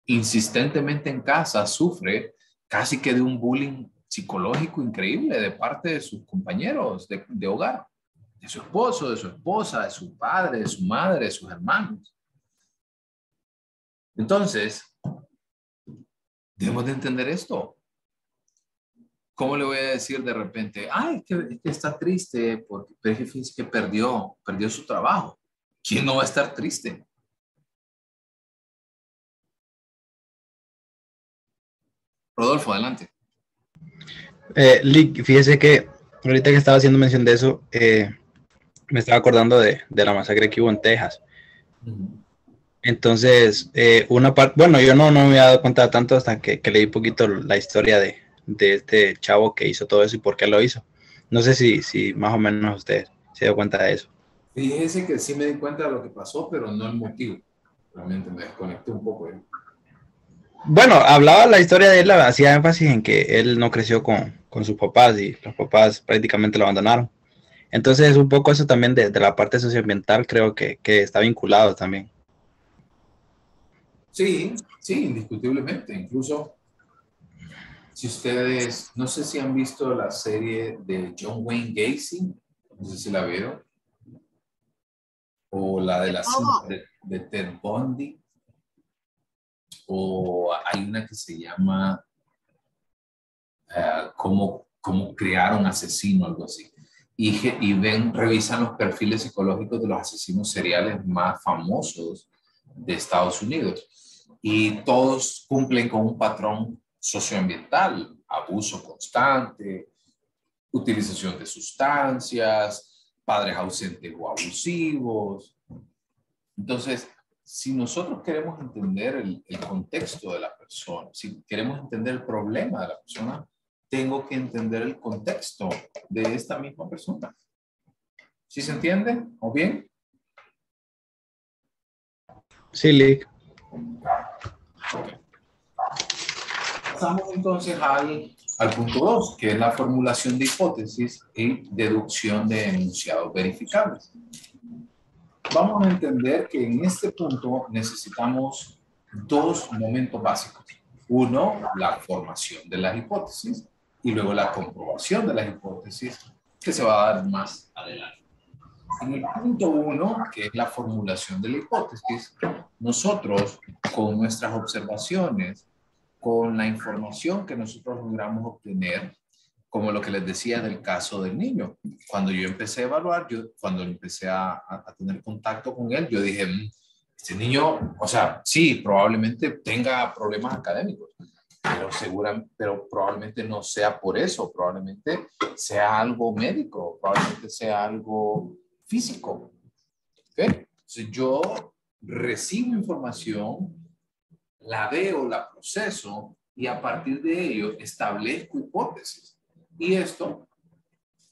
insistentemente en casa sufre casi que de un bullying psicológico increíble de parte de sus compañeros de hogar, de su esposo, de su esposa, de su padre, de su madre, de sus hermanos. Entonces, debemos de entender esto. ¿Cómo le voy a decir de repente, que está triste porque fíjese que perdió su trabajo? ¿Quién no va a estar triste? Rodolfo, adelante. Lick, fíjese que ahorita que estaba haciendo mención de eso, me estaba acordando de la masacre que hubo en Texas. Entonces, una parte, bueno, yo no me había dado cuenta tanto hasta que leí un poquito la historia de este chavo que hizo todo eso y por qué lo hizo. No sé si más o menos usted se dio cuenta de eso. Fíjese que sí me di cuenta de lo que pasó, pero no el motivo. Realmente me desconecté un poco. Bueno, hablaba la historia de él, hacía énfasis en que él no creció con sus papás y los papás prácticamente lo abandonaron. Entonces, un poco eso también de la parte socioambiental creo que está vinculado también. Sí, indiscutiblemente. Incluso, si ustedes, no sé si han visto la serie de John Wayne Gacy, no sé si la vieron, o la de la cinta de Ted Bundy, o hay una que se llama cómo crear un asesino, algo así. Y revisan los perfiles psicológicos de los asesinos seriales más famosos de Estados Unidos. y todos cumplen con un patrón socioambiental, abuso constante, utilización de sustancias, padres ausentes o abusivos. Entonces, si nosotros queremos entender el contexto de la persona, si queremos entender el problema de la persona, tengo que entender el contexto de esta misma persona. ¿Sí se entiende? ¿O bien? Sí, Lick. Okay. Pasamos entonces al punto 2, que es la formulación de hipótesis y deducción de enunciados verificables. Vamos a entender que en este punto necesitamos dos momentos básicos. Uno, la formación de las hipótesis y luego la comprobación de las hipótesis, que se va a dar más adelante. En el punto 1, que es la formulación de la hipótesis, nosotros con nuestras observaciones, con la información que nosotros logramos obtener, como lo que les decía del caso del niño. Cuando yo empecé a evaluar, cuando empecé a tener contacto con él, yo dije, este niño, o sea, sí, probablemente tenga problemas académicos, pero probablemente no sea por eso, probablemente sea algo médico, probablemente sea algo físico. ¿Okay? Entonces yo recibo información, la veo, la proceso y a partir de ello establezco hipótesis. Y esto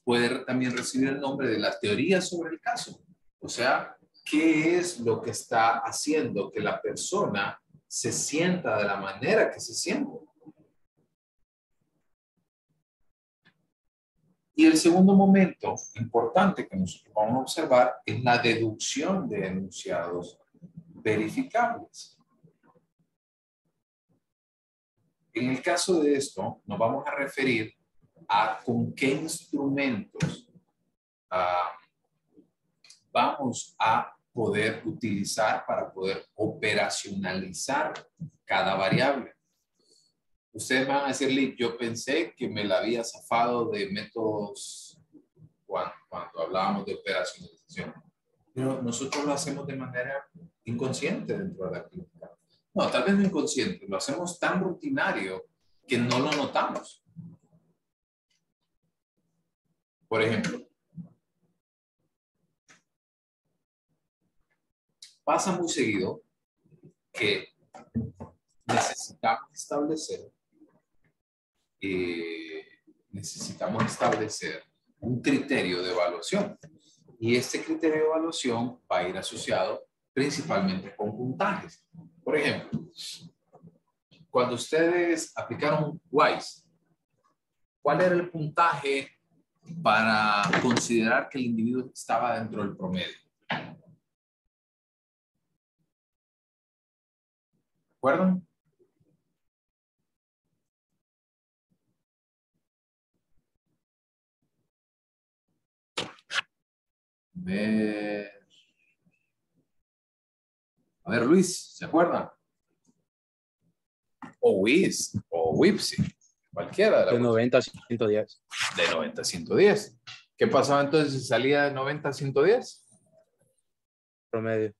puede también recibir el nombre de las teorías sobre el caso. O sea, ¿qué es lo que está haciendo que la persona se sienta de la manera que se siente? Y el segundo momento importante que nosotros vamos a observar es la deducción de enunciados verificables. En el caso de esto, nos vamos a referir a con qué instrumentos vamos a poder utilizar para poder operacionalizar cada variable. Ustedes van a decirle, yo pensé que me la había zafado de métodos cuando hablábamos de operacionalización, pero nosotros lo hacemos de manera inconsciente dentro de la clínica. No, tal vez no inconsciente, lo hacemos tan rutinario que no lo notamos. Por ejemplo, pasa muy seguido que necesitamos establecer un criterio de evaluación. Y este criterio de evaluación va a ir asociado principalmente con puntajes. Por ejemplo, cuando ustedes aplicaron WISE, ¿cuál era el puntaje para considerar que el individuo estaba dentro del promedio? ¿Recuerdan? A ver, Luis, ¿se acuerda? O WIS, o WIPSI, cualquiera de 90 a 110. De 90 a 110. ¿Qué pasaba entonces si salía de 90 a 110? Promedio.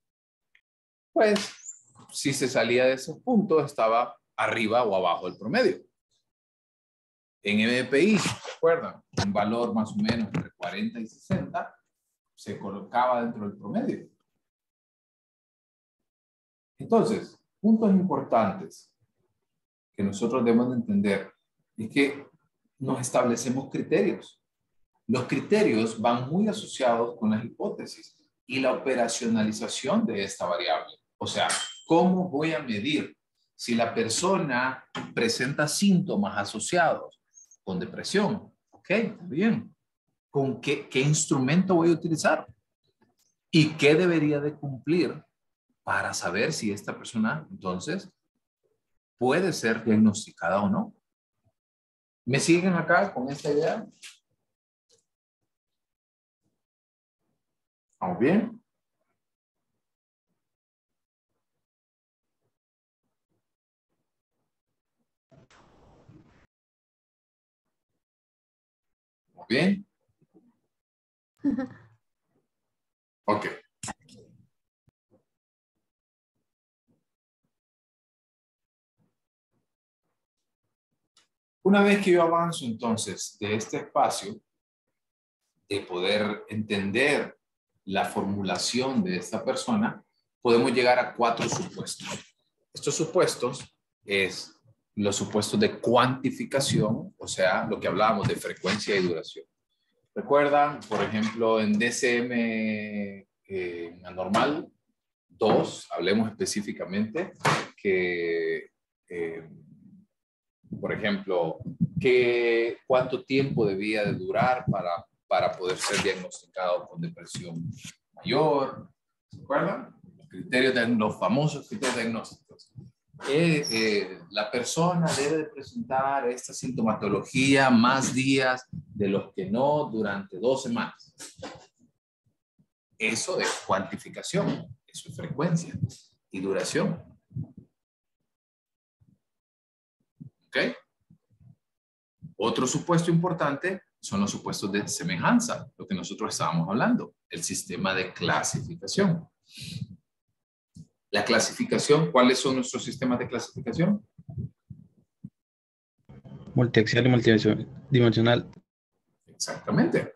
Pues, si se salía de esos puntos, estaba arriba o abajo del promedio. En MPI, ¿se acuerdan? Un valor más o menos entre 40 y 60 se colocaba dentro del promedio. Entonces, puntos importantes que nosotros debemos de entender es que nos establecemos criterios. Los criterios van muy asociados con las hipótesis y la operacionalización de esta variable. O sea, ¿cómo voy a medir si la persona presenta síntomas asociados con depresión? Ok, está bien. ¿Con qué instrumento voy a utilizar? ¿Y qué debería de cumplir para saber si esta persona, entonces, puede ser diagnosticada o no? ¿Me siguen acá con esta idea? ¿Estamos bien? ¿Estamos bien? Ok. Una vez que yo avanzo entonces de este espacio, de poder entender la formulación de esta persona, podemos llegar a 4 supuestos. Estos supuestos es los supuestos de cuantificación, o sea, lo que hablábamos de frecuencia y duración. ¿Recuerdan, por ejemplo, en DCM anormal 2, hablemos específicamente que, por ejemplo, cuánto tiempo debía de durar para poder ser diagnosticado con depresión mayor? ¿Se acuerdan? Los famosos criterios diagnósticos. La persona debe de presentar esta sintomatología más días de los que no durante 2 semanas. Eso es cuantificación, eso es frecuencia y duración. ¿Ok? Otro supuesto importante son los supuestos de semejanza, lo que nosotros estábamos hablando, el sistema de clasificación. La clasificación, ¿cuáles son nuestros sistemas de clasificación? Multiaxial y multidimensional. Exactamente.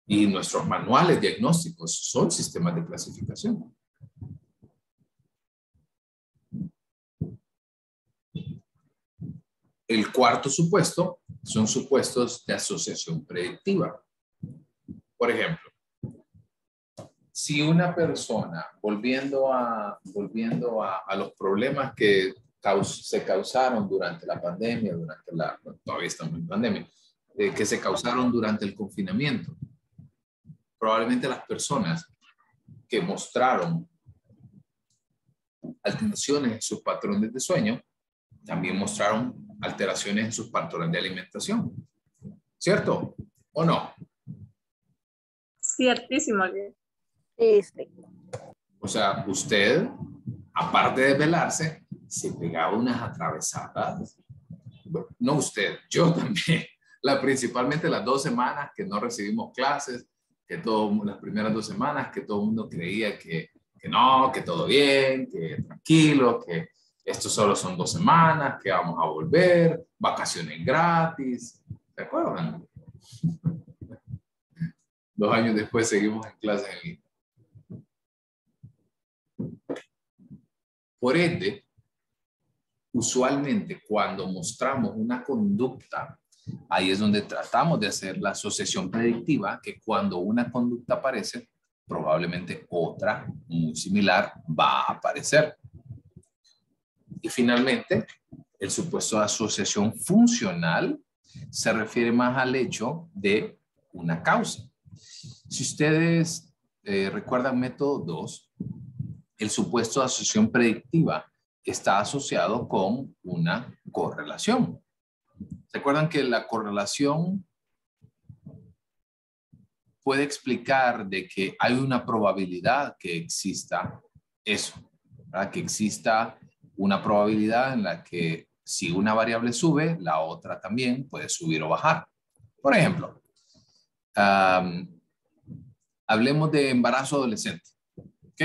Y nuestros manuales diagnósticos son sistemas de clasificación. El cuarto supuesto son supuestos de asociación predictiva. Por ejemplo, si una persona, volviendo a los problemas que se causaron durante la pandemia, todavía estamos en pandemia, que se causaron durante el confinamiento, probablemente las personas que mostraron alteraciones en sus patrones de sueño, también mostraron alteraciones en sus patrones de alimentación. ¿Cierto o no? Ciertísimo. Sí. O sea, usted, aparte de desvelarse, se pegaba unas atravesadas. Bueno, no usted, yo también. Principalmente las 2 semanas que no recibimos clases, las primeras 2 semanas que todo el mundo creía que no, que todo bien, que tranquilo, que esto solo son 2 semanas, que vamos a volver, vacaciones gratis. ¿Se acuerdan? 2 años después seguimos en clases en línea. Por ende, usualmente cuando mostramos una conducta, ahí es donde tratamos de hacer la asociación predictiva, que cuando una conducta aparece, probablemente otra muy similar va a aparecer. Y finalmente, el supuesto de asociación funcional se refiere más al hecho de una causa. Si ustedes recuerdan método 2, el supuesto de asociación predictiva está asociado con una correlación. ¿Se acuerdan que la correlación puede explicar de que hay una probabilidad que exista eso, ¿verdad? Que exista una probabilidad en la que si una variable sube, la otra también puede subir o bajar. Por ejemplo, hablemos de embarazo adolescente. ¿Ok?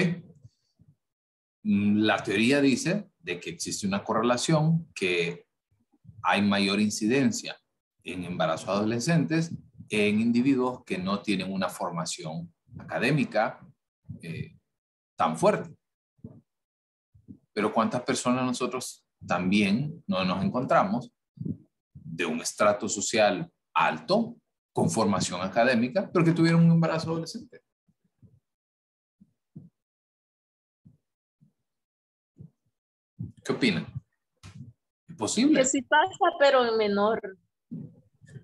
La teoría dice de que existe una correlación, que hay mayor incidencia en embarazos adolescentes en individuos que no tienen una formación académica tan fuerte. Pero ¿cuántas personas nosotros también no nos encontramos de un estrato social alto, con formación académica, pero que tuvieron un embarazo adolescente? ¿Qué opinan? ¿Es posible? Que sí pasa, pero en menor.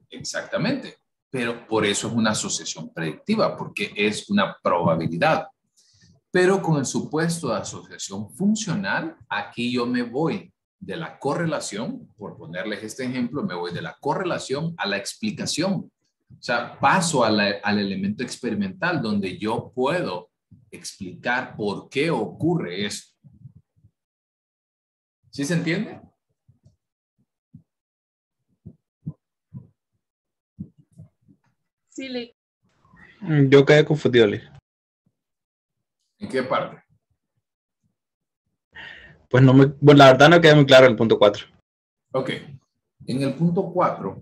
Exactamente. Pero por eso es una asociación predictiva, porque es una probabilidad. Pero con el supuesto de asociación funcional, aquí yo me voy de la correlación, por ponerles este ejemplo, me voy de la correlación a la explicación. O sea, paso al elemento experimental donde yo puedo explicar por qué ocurre esto. ¿Sí se entiende? Sí, Yo quedé confundido, Lee. ¿En qué parte? Pues no bueno, la verdad no queda muy claro el punto 4. Ok. En el punto 4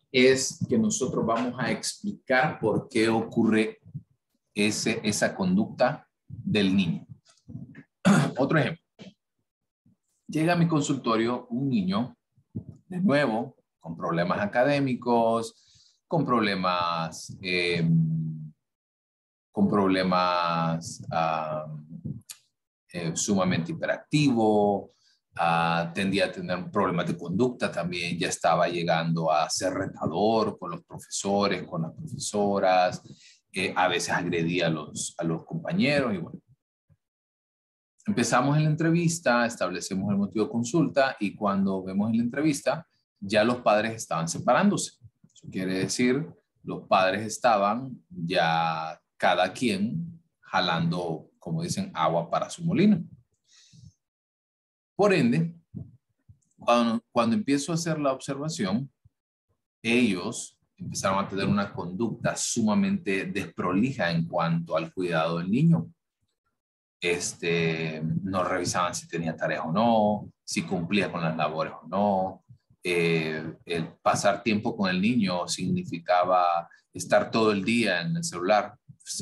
es que nosotros vamos a explicar por qué ocurre esa conducta del niño. Otro ejemplo. Llega a mi consultorio un niño, de nuevo, con problemas académicos, con problemas sumamente hiperactivo, tendía a tener problemas de conducta también, ya estaba llegando a ser retador con los profesores, con las profesoras, a veces agredía a los compañeros y bueno. Empezamos en la entrevista, establecemos el motivo de consulta y cuando vemos en la entrevista, ya los padres estaban separándose. Eso quiere decir, los padres estaban ya cada quien jalando, como dicen, agua para su molino. Por ende, cuando empiezo a hacer la observación, ellos empezaron a tener una conducta sumamente desprolija en cuanto al cuidado del niño. No revisaban si tenía tareas o no, si cumplía con las labores o no. El pasar tiempo con el niño significaba estar todo el día en el celular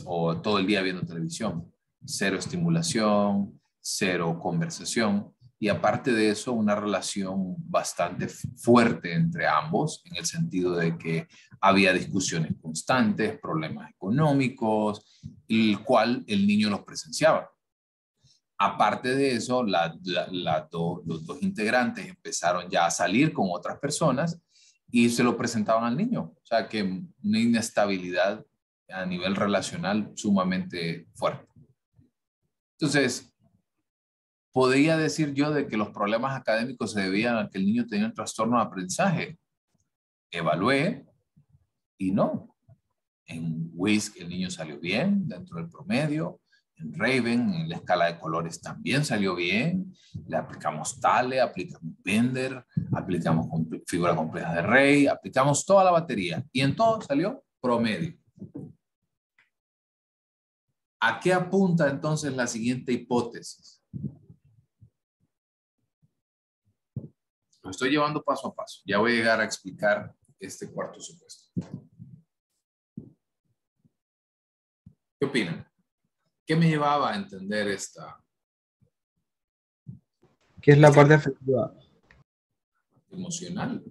o todo el día viendo televisión. Cero estimulación, cero conversación. Y aparte de eso, una relación bastante fuerte entre ambos, en el sentido de que había discusiones constantes, problemas económicos, el cual el niño los presenciaba. Aparte de eso, los dos integrantes empezaron ya a salir con otras personas y se lo presentaban al niño. O sea que una inestabilidad a nivel relacional sumamente fuerte. Entonces, podría decir yo de que los problemas académicos se debían a que el niño tenía un trastorno de aprendizaje. Evalué y no. En WISC el niño salió bien dentro del promedio. En Raven, en la escala de colores también salió bien. Le aplicamos TALE, aplicamos Bender, aplicamos figura compleja de Rey, aplicamos toda la batería y en todo salió promedio. ¿A qué apunta entonces la siguiente hipótesis? Lo estoy llevando paso a paso. Ya voy a llegar a explicar este cuarto supuesto. ¿Qué opinan? ¿Qué me llevaba a entender esta? ¿Qué es la parte afectiva? Emocional.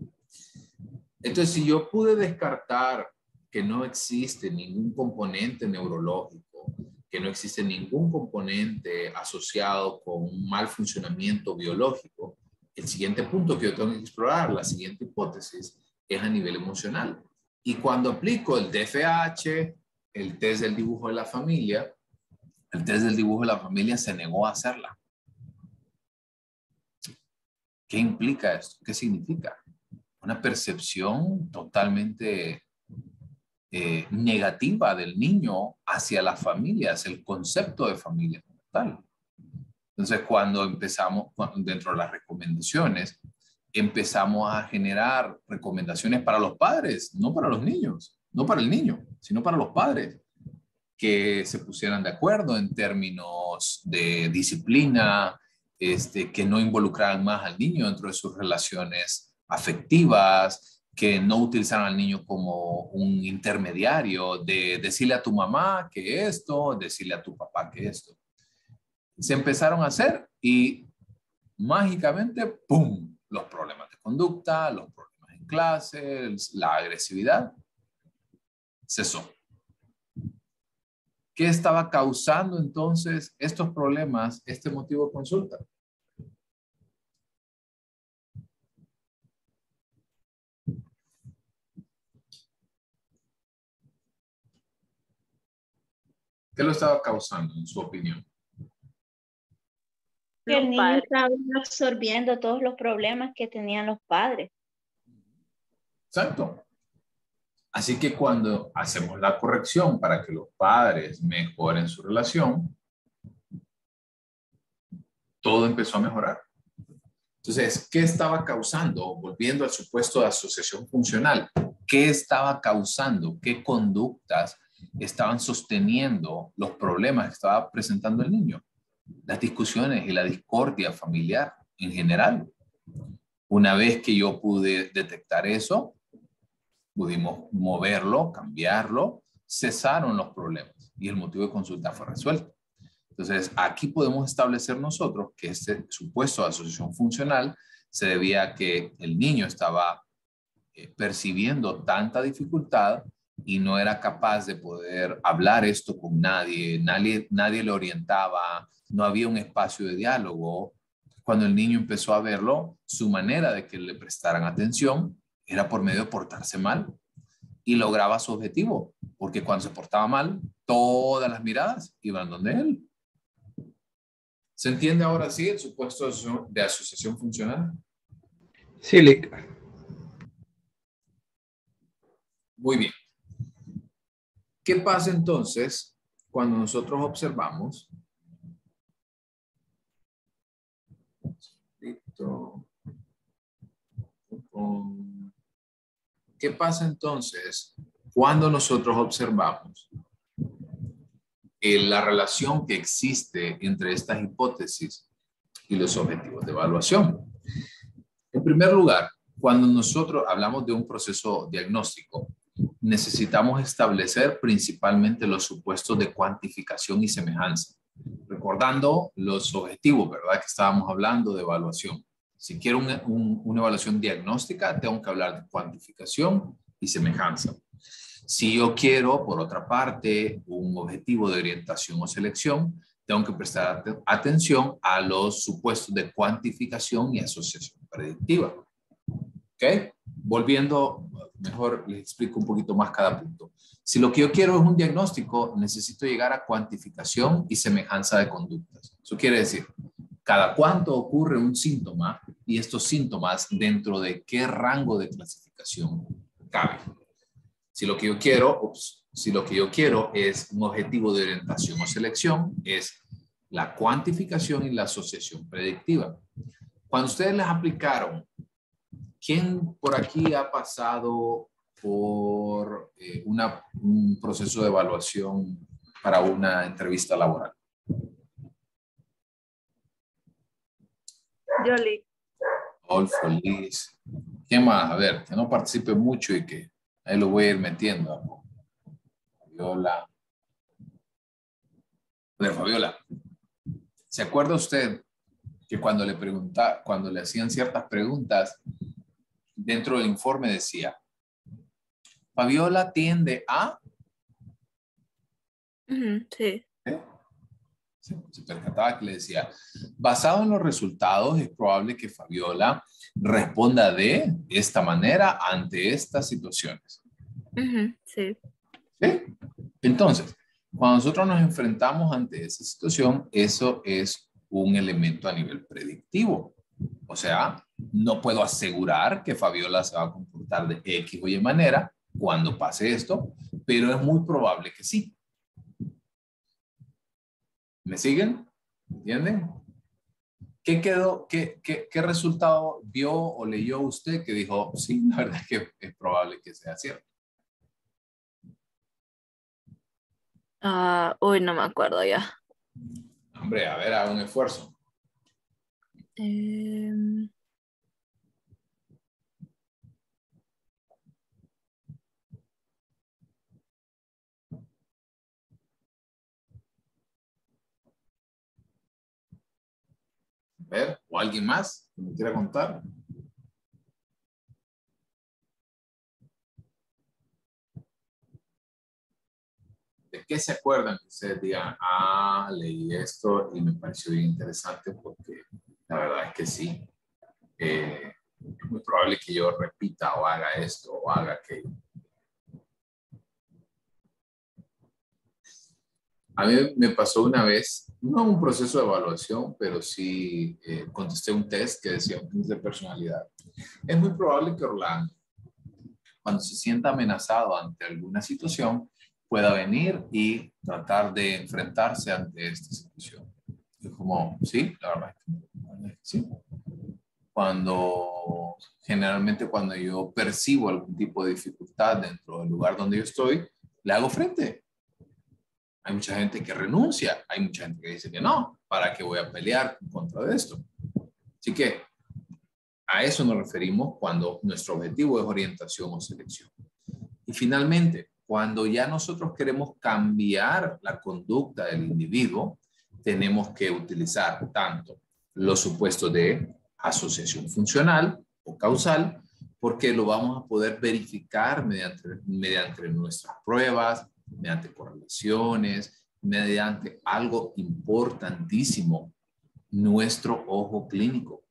Entonces, si yo pude descartar que no existe ningún componente neurológico, que no existe ningún componente asociado con un mal funcionamiento biológico, el siguiente punto que yo tengo que explorar, la siguiente hipótesis, es a nivel emocional. Y cuando aplico el DFH, el test del dibujo de la familia, el test del dibujo de la familia se negó a hacerla. ¿Qué implica esto? ¿Qué significa? Una percepción totalmente negativa del niño hacia la familia, hacia el concepto de familia como tal. Entonces, cuando empezamos, dentro de las recomendaciones, empezamos a generar recomendaciones para los padres, no para los niños, no para el niño, sino para los padres, que se pusieran de acuerdo en términos de disciplina, que no involucraran más al niño dentro de sus relaciones afectivas, que no utilizaran al niño como un intermediario de decirle a tu mamá que esto, decirle a tu papá que esto. Se empezaron a hacer y mágicamente, ¡pum!, los problemas de conducta, los problemas en clase, la agresividad, cesó. ¿Qué estaba causando entonces estos problemas, este motivo de consulta? ¿Qué lo estaba causando, en su opinión? Que el niño estaba absorbiendo todos los problemas que tenían los padres. Exacto. Así que cuando hacemos la corrección para que los padres mejoren su relación, todo empezó a mejorar. Entonces, ¿qué estaba causando? Volviendo al supuesto de asociación funcional, ¿qué estaba causando? ¿Qué conductas estaban sosteniendo los problemas que estaba presentando el niño? Las discusiones y la discordia familiar en general. Una vez que yo pude detectar eso, pudimos moverlo, cambiarlo, cesaron los problemas y el motivo de consulta fue resuelto. Entonces, aquí podemos establecer nosotros que este supuesto de asociación funcional se debía a que el niño estaba percibiendo tanta dificultad y no era capaz de poder hablar esto con nadie le orientaba, no había un espacio de diálogo. Cuando el niño empezó a verlo, su manera de que le prestaran atención era por medio de portarse mal y lograba su objetivo, porque cuando se portaba mal, todas las miradas iban donde él. ¿Se entiende ahora sí el supuesto de asociación funcional? Sí, Lick. Muy bien. ¿Qué pasa entonces cuando nosotros observamos? ¿Qué pasa entonces cuando nosotros observamos la relación que existe entre estas hipótesis y los objetivos de evaluación? En primer lugar, cuando nosotros hablamos de un proceso diagnóstico, necesitamos establecer principalmente los supuestos de cuantificación y semejanza, recordando los objetivos, ¿verdad? Que estábamos hablando de evaluación. Si quiero una evaluación diagnóstica, tengo que hablar de cuantificación y semejanza. Si yo quiero, por otra parte, un objetivo de orientación o selección, tengo que prestar atención a los supuestos de cuantificación y asociación predictiva. ¿Ok? Volviendo, mejor les explico un poquito más cada punto. Si lo que yo quiero es un diagnóstico, necesito llegar a cuantificación y semejanza de conductas. Eso quiere decir, cada cuánto ocurre un síntoma y estos síntomas dentro de qué rango de clasificación caben. Si lo que yo quiero es un objetivo de orientación o selección, es la cuantificación y la asociación predictiva. Cuando ustedes les aplicaron, ¿quién por aquí ha pasado por un proceso de evaluación para una entrevista laboral? Yoli. Olfo, Liz. ¿Quién más? A ver, que no participe mucho y que ahí lo voy a ir metiendo. Fabiola. Fabiola, ¿se acuerda usted que cuando le hacían ciertas preguntas, dentro del informe decía, Fabiola tiende a... Sí. Se percataba que le decía, basado en los resultados, es probable que Fabiola responda de esta manera ante estas situaciones. Sí. ¿Sí? Entonces, cuando nosotros nos enfrentamos ante esa situación, eso es un elemento a nivel predictivo. O sea, no puedo asegurar que Fabiola se va a comportar de X o Y manera cuando pase esto, pero es muy probable que sí. ¿Me siguen? ¿Entienden? ¿Qué quedó? ¿Qué resultado vio o leyó usted que dijo, sí, la verdad es que es probable que sea cierto? Uy, no me acuerdo ya. Hombre, a ver, haga un esfuerzo. A ver, o alguien más que me quiera contar. ¿De qué se acuerdan que ustedes digan, leí esto y me pareció bien interesante? Porque la verdad es que sí. Es muy probable que yo repita o haga esto o haga aquello. A mí me pasó una vez, no un proceso de evaluación, pero sí contesté un test que decía un test de personalidad. Es muy probable que Orlando, cuando se sienta amenazado ante alguna situación, pueda venir y tratar de enfrentarse ante esta situación. Es como, sí, la verdad es que sí. Generalmente cuando yo percibo algún tipo de dificultad dentro del lugar donde yo estoy, le hago frente. Hay mucha gente que renuncia, hay mucha gente que dice que no, ¿para qué voy a pelear en contra de esto? Así que A eso nos referimos cuando nuestro objetivo es orientación o selección. Y finalmente, cuando ya nosotros queremos cambiar la conducta del individuo, tenemos que utilizar tanto los supuestos de asociación funcional o causal, porque lo vamos a poder verificar mediante nuestras pruebas, mediante correlaciones, mediante algo importantísimo, nuestro ojo clínico.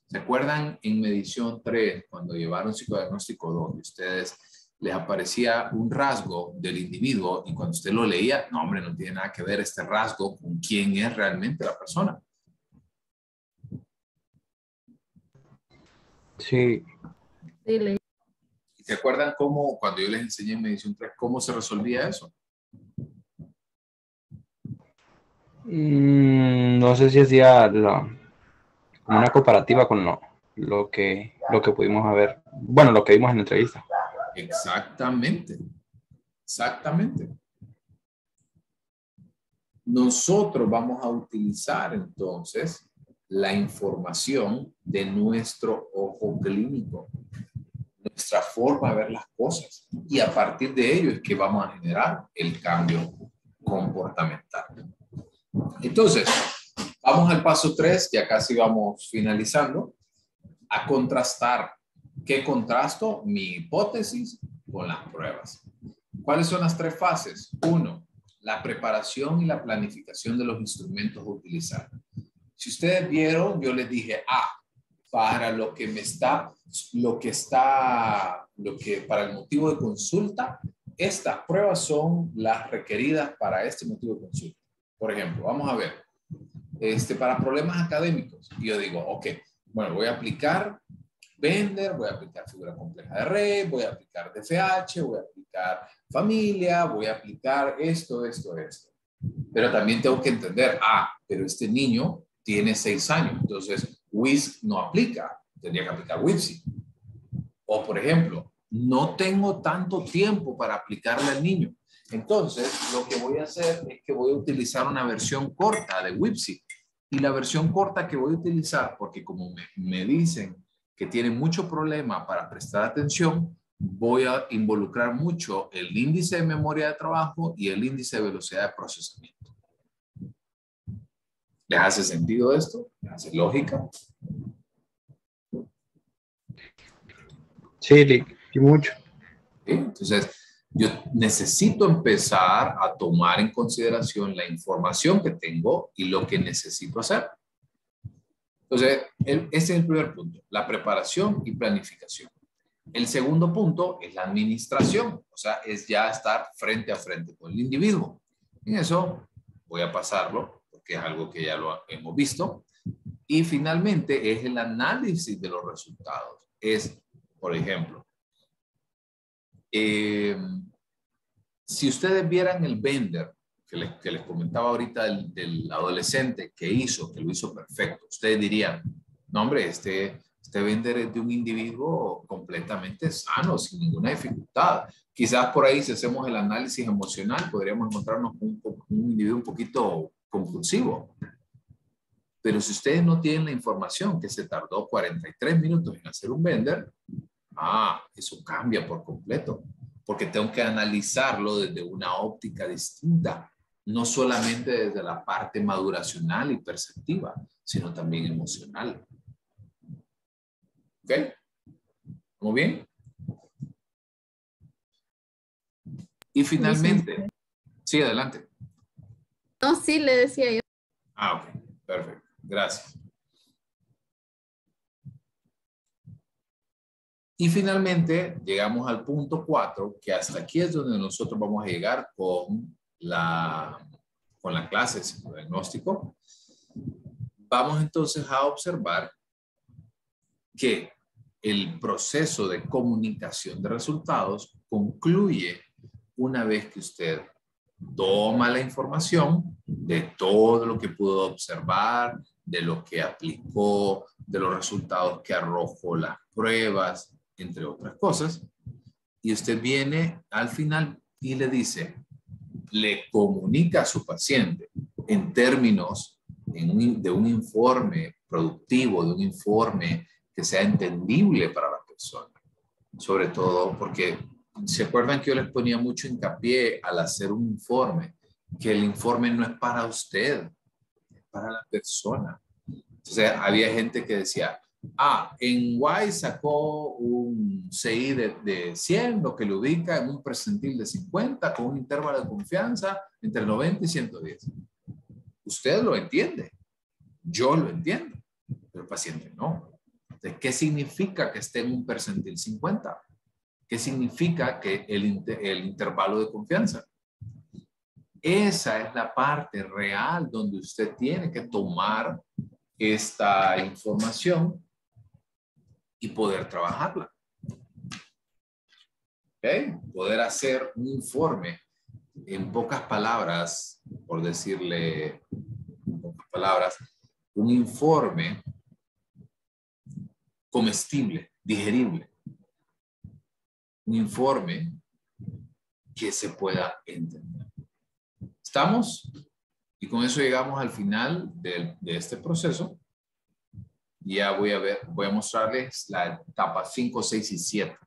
¿Se acuerdan en medición 3, cuando llevaron psicodiagnóstico 2, y ustedes les aparecía un rasgo del individuo y cuando usted lo leía, no hombre, no tiene nada que ver este rasgo con quién es realmente la persona? Sí. Sí, ¿Se acuerdan cómo, cuando yo les enseñé en medición 3, cómo se resolvía eso? No sé si hacía una comparativa con lo que pudimos ver. Bueno, lo que vimos en la entrevista. Exactamente. Exactamente. Nosotros vamos a utilizar entonces la información de nuestro ojo clínico, nuestra forma de ver las cosas, y a partir de ello es que vamos a generar el cambio comportamental. Entonces, vamos al paso 3, ya casi vamos finalizando, a contrastar. ¿Qué contrasto? Mi hipótesis con las pruebas. ¿Cuáles son las 3 fases? 1, la preparación y la planificación de los instrumentos a utilizar. Si ustedes vieron, yo les dije, para para el motivo de consulta, estas pruebas son las requeridas para este motivo de consulta. Por ejemplo, vamos a ver, para problemas académicos, yo digo, ok, bueno, voy a aplicar Bender, voy a aplicar figura compleja de red, voy a aplicar DFH, voy a aplicar familia, voy a aplicar esto. Pero también tengo que entender, pero este niño tiene 6 años, entonces WISC no aplica, tendría que aplicar WIPSI. O por ejemplo, no tengo tanto tiempo para aplicarle al niño. Entonces, lo que voy a hacer es que voy a utilizar una versión corta de WIPSI. Y la versión corta que voy a utilizar, porque como me dicen que tienen mucho problema para prestar atención, voy a involucrar mucho el índice de memoria de trabajo y el índice de velocidad de procesamiento. ¿Les hace sentido esto? ¿Les hace lógica? Sí, mucho. ¿Sí? Entonces, yo necesito empezar a tomar en consideración la información que tengo y lo que necesito hacer. Entonces, ese es el primer punto, la preparación y planificación. El segundo punto es la administración, o sea, es ya estar frente a frente con el individuo. En eso voy a pasarlo, porque es algo que ya lo hemos visto. Y finalmente es el análisis de los resultados. Es, por ejemplo, si ustedes vieran el Bender, que les comentaba ahorita del adolescente que lo hizo perfecto, ustedes dirían, no hombre, este Bender es de un individuo completamente sano, sin ninguna dificultad. Quizás por ahí, si hacemos el análisis emocional, podríamos encontrarnos un individuo un poquito compulsivo. Pero si ustedes no tienen la información que se tardó 43 minutos en hacer un Bender, eso cambia por completo, porque tengo que analizarlo desde una óptica distinta. No solamente desde la parte maduracional y perceptiva, sino también emocional. ¿Ok? ¿Muy bien? Y finalmente, sí, adelante. No, sí, le decía yo. Ok, perfecto. Gracias. Y finalmente, llegamos al punto 4, que hasta aquí es donde nosotros vamos a llegar con la clase de psicodiagnóstico. Vamos entonces a observar que el proceso de comunicación de resultados concluye una vez que usted toma la información de todo lo que pudo observar, de lo que aplicó, de los resultados que arrojó las pruebas, entre otras cosas, y usted viene al final y le dice, le comunica a su paciente en términos de un informe productivo, de un informe que sea entendible para la persona. Sobre todo porque, ¿se acuerdan que yo les ponía mucho hincapié al hacer un informe? Que el informe no es para usted, es para la persona. Entonces, había gente que decía, en Y sacó un CI de 100, lo que lo ubica en un percentil de 50 con un intervalo de confianza entre 90 y 110. Usted lo entiende, yo lo entiendo, pero el paciente no. Entonces, ¿qué significa que esté en un percentil 50? ¿Qué significa que el intervalo de confianza? Esa es la parte real donde usted tiene que tomar esta información y poder trabajarla. ¿Okay? Poder hacer un informe en pocas palabras, por decirle en pocas palabras, un informe comestible, digerible. Un informe que se pueda entender. ¿Estamos? Y con eso llegamos al final de este proceso. Ya voy a mostrarles la etapa 5, 6 y 7.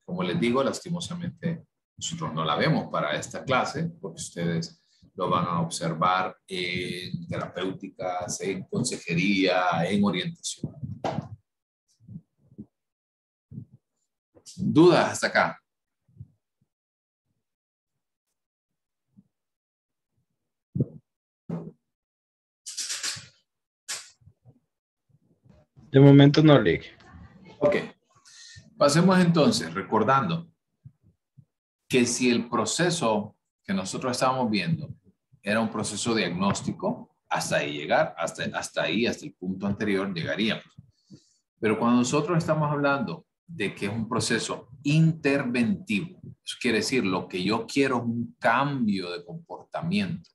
Como les digo, lastimosamente nosotros no la vemos para esta clase porque ustedes lo van a observar en terapéuticas, en consejería, en orientación. ¿Dudas hasta acá? De momento no, Lick. Ok. Pasemos entonces, recordando que si el proceso que nosotros estábamos viendo era un proceso diagnóstico, hasta ahí llegar, hasta el punto anterior llegaríamos. Pero cuando nosotros estamos hablando de que es un proceso interventivo, eso quiere decir, lo que yo quiero es un cambio de comportamiento,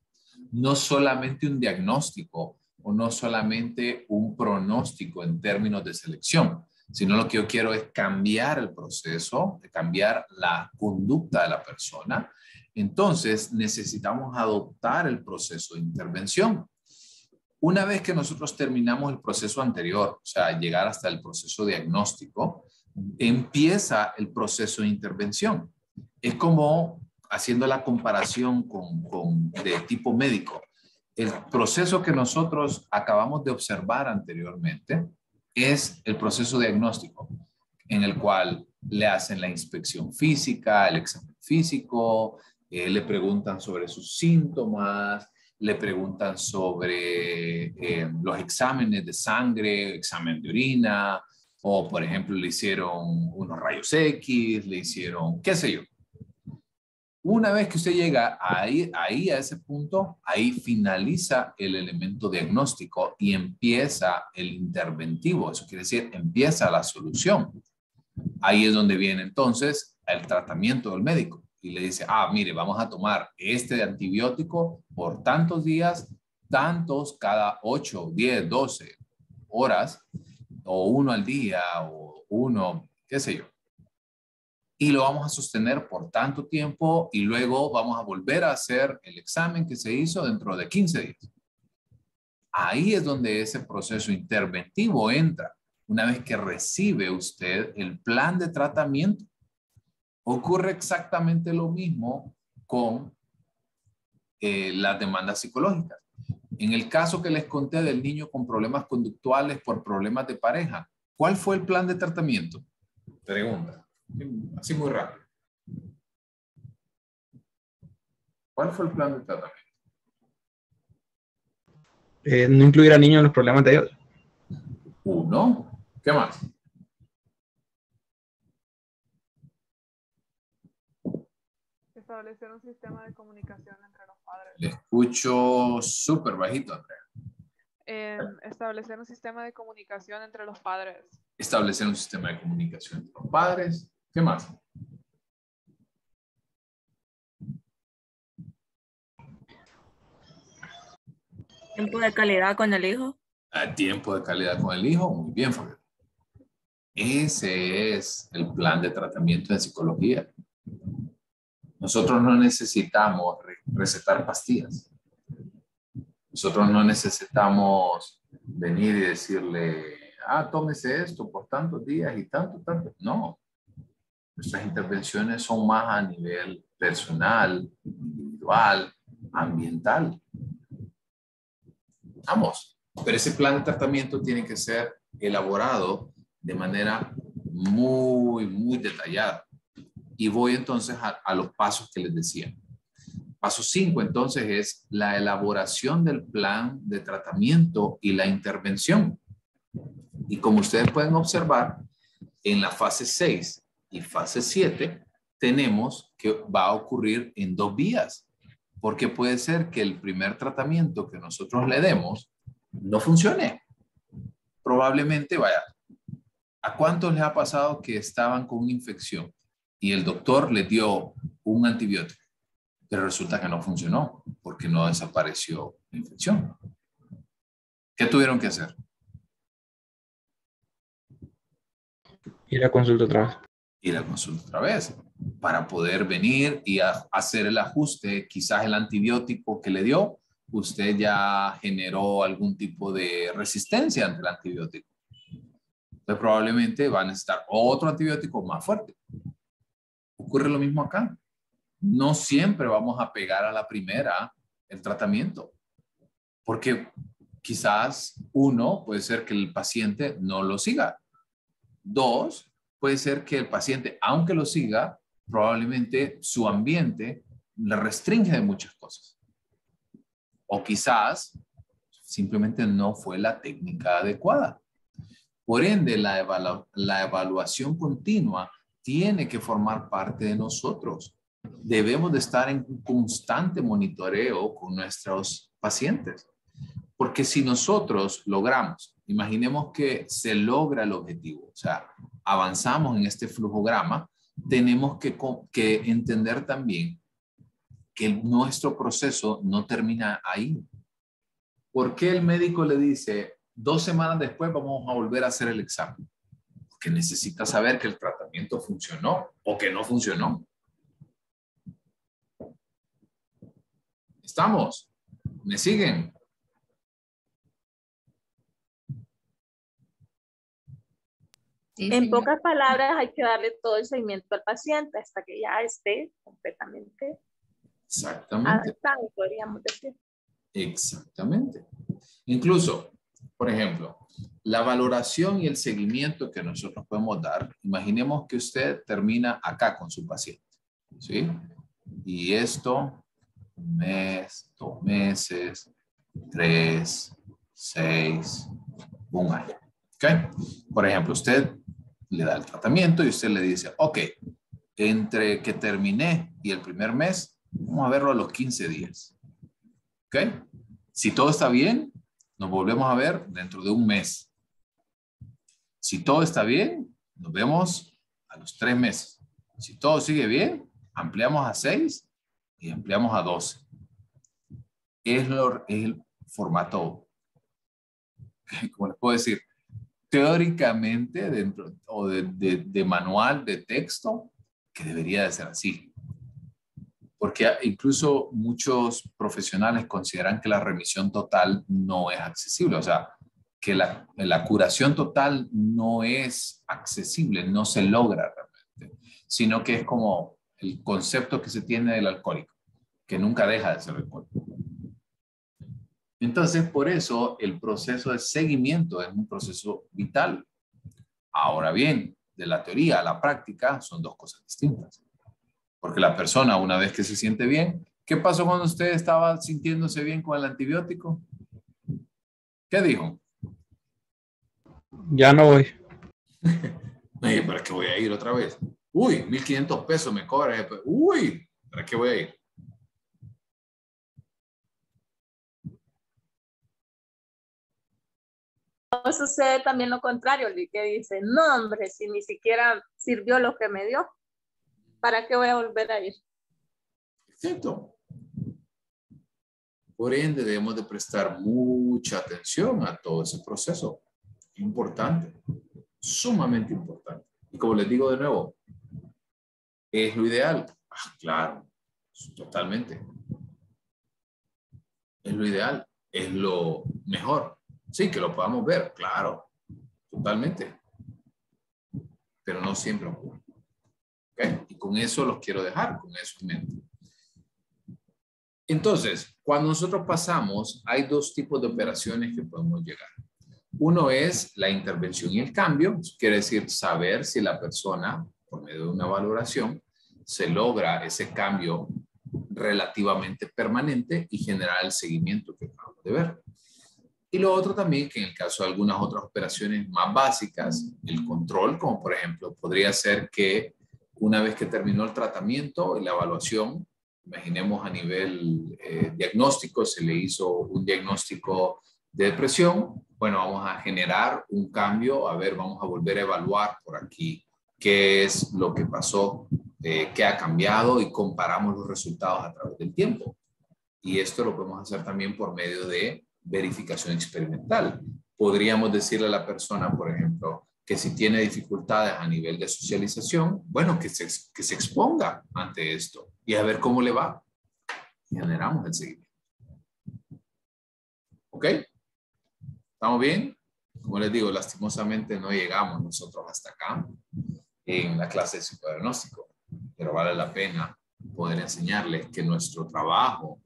no solamente un diagnóstico o no solamente un pronóstico en términos de selección, sino lo que yo quiero es cambiar el proceso, cambiar la conducta de la persona. Entonces necesitamos adoptar el proceso de intervención. Una vez que nosotros terminamos el proceso anterior, o sea, llegar hasta el proceso diagnóstico, empieza el proceso de intervención. Es como haciendo la comparación de tipo médico. El proceso que nosotros acabamos de observar anteriormente es el proceso diagnóstico, en el cual le hacen la inspección física, el examen físico, le preguntan sobre sus síntomas, le preguntan sobre los exámenes de sangre, examen de orina, o por ejemplo le hicieron unos rayos X, le hicieron qué sé yo. Una vez que usted llega ahí a ese punto, ahí finaliza el elemento diagnóstico y empieza el interventivo. Eso quiere decir, empieza la solución. Ahí es donde viene entonces el tratamiento del médico. Y le dice, mire, vamos a tomar este antibiótico por tantos días, tantos cada 8, 10, 12 horas, o uno al día, o uno, qué sé yo. Y lo vamos a sostener por tanto tiempo y luego vamos a volver a hacer el examen que se hizo dentro de 15 días. Ahí es donde ese proceso interventivo entra. Una vez que recibe usted el plan de tratamiento, ocurre exactamente lo mismo con las demandas psicológicas. En el caso que les conté del niño con problemas conductuales por problemas de pareja, ¿cuál fue el plan de tratamiento? Pregunta. Así muy rápido. ¿Cuál fue el plan de tratamiento? No incluir a niños en los problemas de ellos. Uno. ¿Qué más? Establecer un sistema de comunicación entre los padres. Le escucho súper bajito, Andrea. Establecer un sistema de comunicación entre los padres. Establecer un sistema de comunicación entre los padres. ¿Qué más? Tiempo de calidad con el hijo. Tiempo de calidad con el hijo. Muy bien, Fabián. Ese es el plan de tratamiento en psicología. Nosotros no necesitamos recetar pastillas. Nosotros no necesitamos venir y decirle tómese esto por tantos días y tanto. No. Nuestras intervenciones son más a nivel personal, individual, ambiental. Vamos, pero ese plan de tratamiento tiene que ser elaborado de manera muy detallada. Y voy entonces a los pasos que les decía. Paso 5 entonces es la elaboración del plan de tratamiento y la intervención. Y como ustedes pueden observar, en la fase 6 y fase 7 tenemos que va a ocurrir en 2 vías. Porque puede ser que el primer tratamiento que nosotros le demos no funcione. Probablemente, vaya, ¿a cuántos les ha pasado que estaban con una infección y el doctor les dio un antibiótico, pero resulta que no funcionó porque no desapareció la infección? ¿Qué tuvieron que hacer? Ir a consulta otra vez. Ir a consulta otra vez para poder venir y hacer el ajuste. Quizás el antibiótico que le dio, usted ya generó algún tipo de resistencia ante el antibiótico. Entonces probablemente va a necesitar otro antibiótico más fuerte. Ocurre lo mismo acá. No siempre vamos a pegar a la primera el tratamiento, porque quizás 1, puede ser que el paciente no lo siga. 2, puede ser que el paciente, aunque lo siga, probablemente su ambiente le restringe de muchas cosas. O quizás simplemente no fue la técnica adecuada. Por ende, la evaluación continua tiene que formar parte de nosotros. Debemos de estar en constante monitoreo con nuestros pacientes. Porque si nosotros logramos, imaginemos que se logra el objetivo, o sea, avanzamos en este flujograma, tenemos que entender también que nuestro proceso no termina ahí. ¿Por qué el médico le dice 2 semanas después vamos a volver a hacer el examen? Porque necesita saber que el tratamiento funcionó o que no funcionó. ¿Estamos? ¿Me siguen? Sí, en pocas palabras, hay que darle todo el seguimiento al paciente hasta que ya esté completamente adaptado, podríamos decir. Exactamente. Incluso, por ejemplo, la valoración y el seguimiento que nosotros podemos dar, imaginemos que usted termina acá con su paciente, ¿sí? Y esto, 1 mes, 2 meses, 3, 6, 1 año. ¿Ok? Por ejemplo, usted le da el tratamiento y usted le dice, ok, entre que terminé y el primer mes, vamos a verlo a los 15 días. ¿Ok? Si todo está bien, nos volvemos a ver dentro de 1 mes. Si todo está bien, nos vemos a los 3 meses. Si todo sigue bien, ampliamos a 6 y ampliamos a 12. Es el formato, como les puedo decir, teóricamente dentro o de manual de texto, que debería de ser así. Porque incluso muchos profesionales consideran que la remisión total no es accesible. O sea, que la curación total no es accesible, no se logra realmente. Sino que es como el concepto que se tiene del alcohólico, que nunca deja de ser alcohólico. Entonces, por eso el proceso de seguimiento es un proceso vital. Ahora bien, de la teoría a la práctica son 2 cosas distintas. Porque la persona, una vez que se siente bien, ¿qué pasó cuando usted estaba sintiéndose bien con el antibiótico? ¿Qué dijo? Ya no voy. ¿Para qué voy a ir otra vez? Uy, 1,500 pesos me cobra. Uy, ¿para qué voy a ir? No sucede también lo contrario, que dice, no hombre, si ni siquiera sirvió lo que me dio, ¿para qué voy a volver a ir? Exacto. Por ende, debemos de prestar mucha atención a todo ese proceso. Importante, sumamente importante. Y como les digo de nuevo, ¿es lo ideal? Claro, totalmente. Es lo ideal, es lo mejor. Sí, que lo podamos ver, claro. totalmente. Pero no siempre ocurre. ¿Okay? Y con eso los quiero dejar, con eso en mente. Entonces, cuando nosotros pasamos, hay dos tipos de operaciones que podemos llegar. Uno es la intervención y el cambio. Eso quiere decir saber si la persona, por medio de una valoración, se logra ese cambio relativamente permanente y generar el seguimiento que acabamos de ver. Y lo otro también, que en el caso de algunas otras operaciones más básicas, el control, como por ejemplo, podría ser que una vez que terminó el tratamiento y la evaluación, imaginemos a nivel diagnóstico, se le hizo un diagnóstico de depresión, bueno, vamos a generar un cambio, a ver, vamos a volver a evaluar por aquí qué es lo que pasó, qué ha cambiado y comparamos los resultados a través del tiempo. Y esto lo podemos hacer también por medio de verificación experimental. Podríamos decirle a la persona, por ejemplo, que si tiene dificultades a nivel de socialización, bueno, que se exponga ante esto y a ver cómo le va. Y generamos el seguimiento. ¿Ok? ¿Estamos bien? Como les digo, lastimosamente no llegamos nosotros hasta acá en la clase de psicodiagnóstico, pero vale la pena poder enseñarles que nuestro trabajo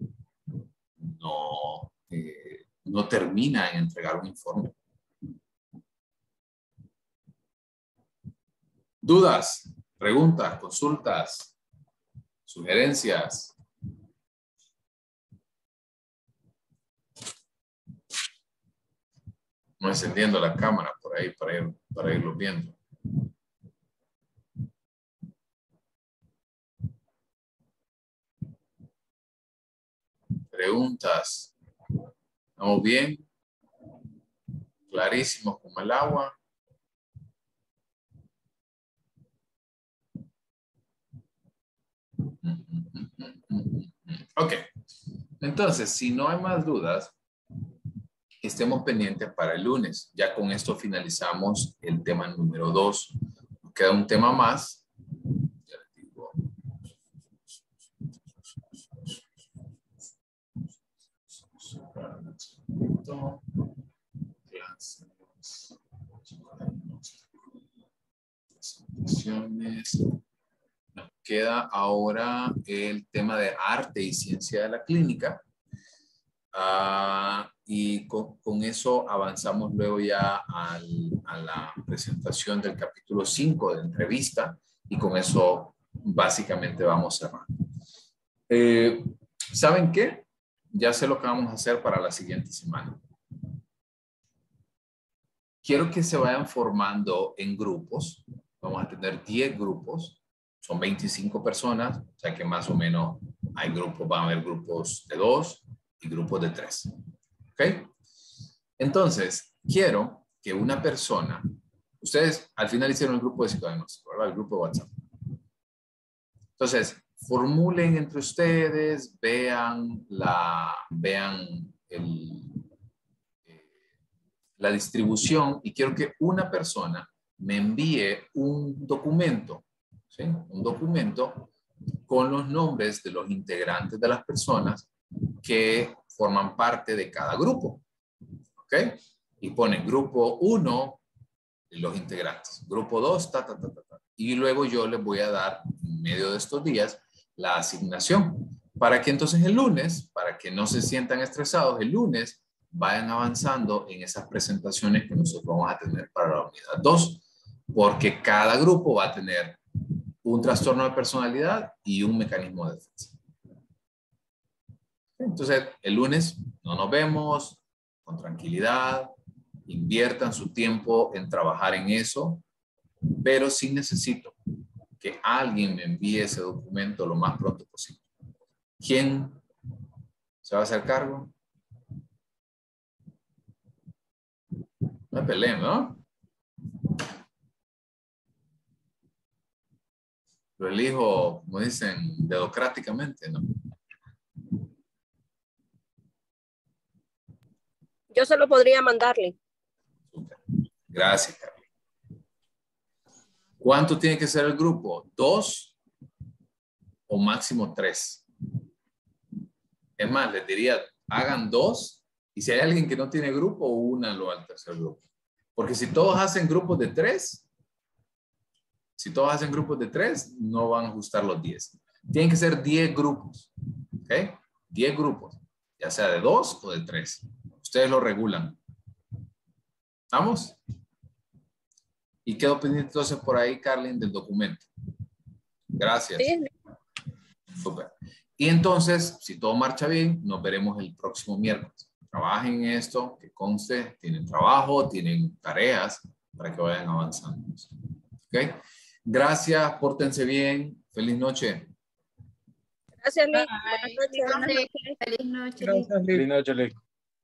no termina en entregar un informe. ¿Dudas, preguntas, consultas, sugerencias? No encendiendo la cámara por ahí para irlo viendo. Preguntas. ¿Estamos bien? Clarísimos como el agua. Ok. Entonces, si no hay más dudas, estemos pendientes para el lunes. Ya con esto finalizamos el tema número 2. Nos queda un tema más. Ya les digo. Nos queda ahora el tema de arte y ciencia de la clínica. Y con eso avanzamos luego ya a la presentación del capítulo 5 de entrevista y con eso básicamente vamos cerrando. ¿Saben qué? Ya sé lo que vamos a hacer para la siguiente semana. Quiero que se vayan formando en grupos. Vamos a tener 10 grupos. Son 25 personas, o sea que más o menos hay grupos, van a haber grupos de 2 y grupos de 3. ¿Ok? Entonces, quiero que una persona, ustedes al final hicieron el grupo de psicodiagnóstico, ¿verdad? El grupo de WhatsApp. Entonces, formulen entre ustedes, vean la distribución y quiero que una persona me envíe un documento, ¿sí? Un documento con los nombres de los integrantes de las personas que forman parte de cada grupo. ¿Ok? Y ponen grupo 1, los integrantes. Grupo 2, Y luego yo les voy a dar, en medio de estos días, la asignación. Para que entonces el lunes, para que no se sientan estresados, el lunes vayan avanzando en esas presentaciones que nosotros vamos a tener para la unidad 2. Porque cada grupo va a tener un trastorno de personalidad y un mecanismo de defensa. Entonces, el lunes no nos vemos, con tranquilidad, inviertan su tiempo en trabajar en eso, pero sí necesito que alguien me envíe ese documento lo más pronto posible. ¿Quién se va a hacer cargo? No peleen, ¿no? Lo elijo, como dicen, democráticamente, ¿no? Yo solo podría mandarle. Gracias, Carly. ¿Cuánto tiene que ser el grupo? 2 o máximo 3. Es más, les diría, hagan 2 y si hay alguien que no tiene grupo, únanlo al tercer grupo. Porque si todos hacen grupos de 3, no van a ajustar los 10. Tienen que ser 10 grupos. ¿Ok? 10 grupos. Ya sea de 2 o de 3. Ustedes lo regulan. ¿Estamos? Y quedo pendiente entonces por ahí, Carlin, del documento. Gracias. Sí. Súper. Y entonces, si todo marcha bien, nos veremos el próximo miércoles. Trabajen en esto, que conste, tienen trabajo, tienen tareas para que vayan avanzando. ¿Ok? Gracias, pórtense bien. Feliz noche. Gracias, Lick. Buenas noches. Feliz noche. Gracias, Lick. Feliz noche, Lick.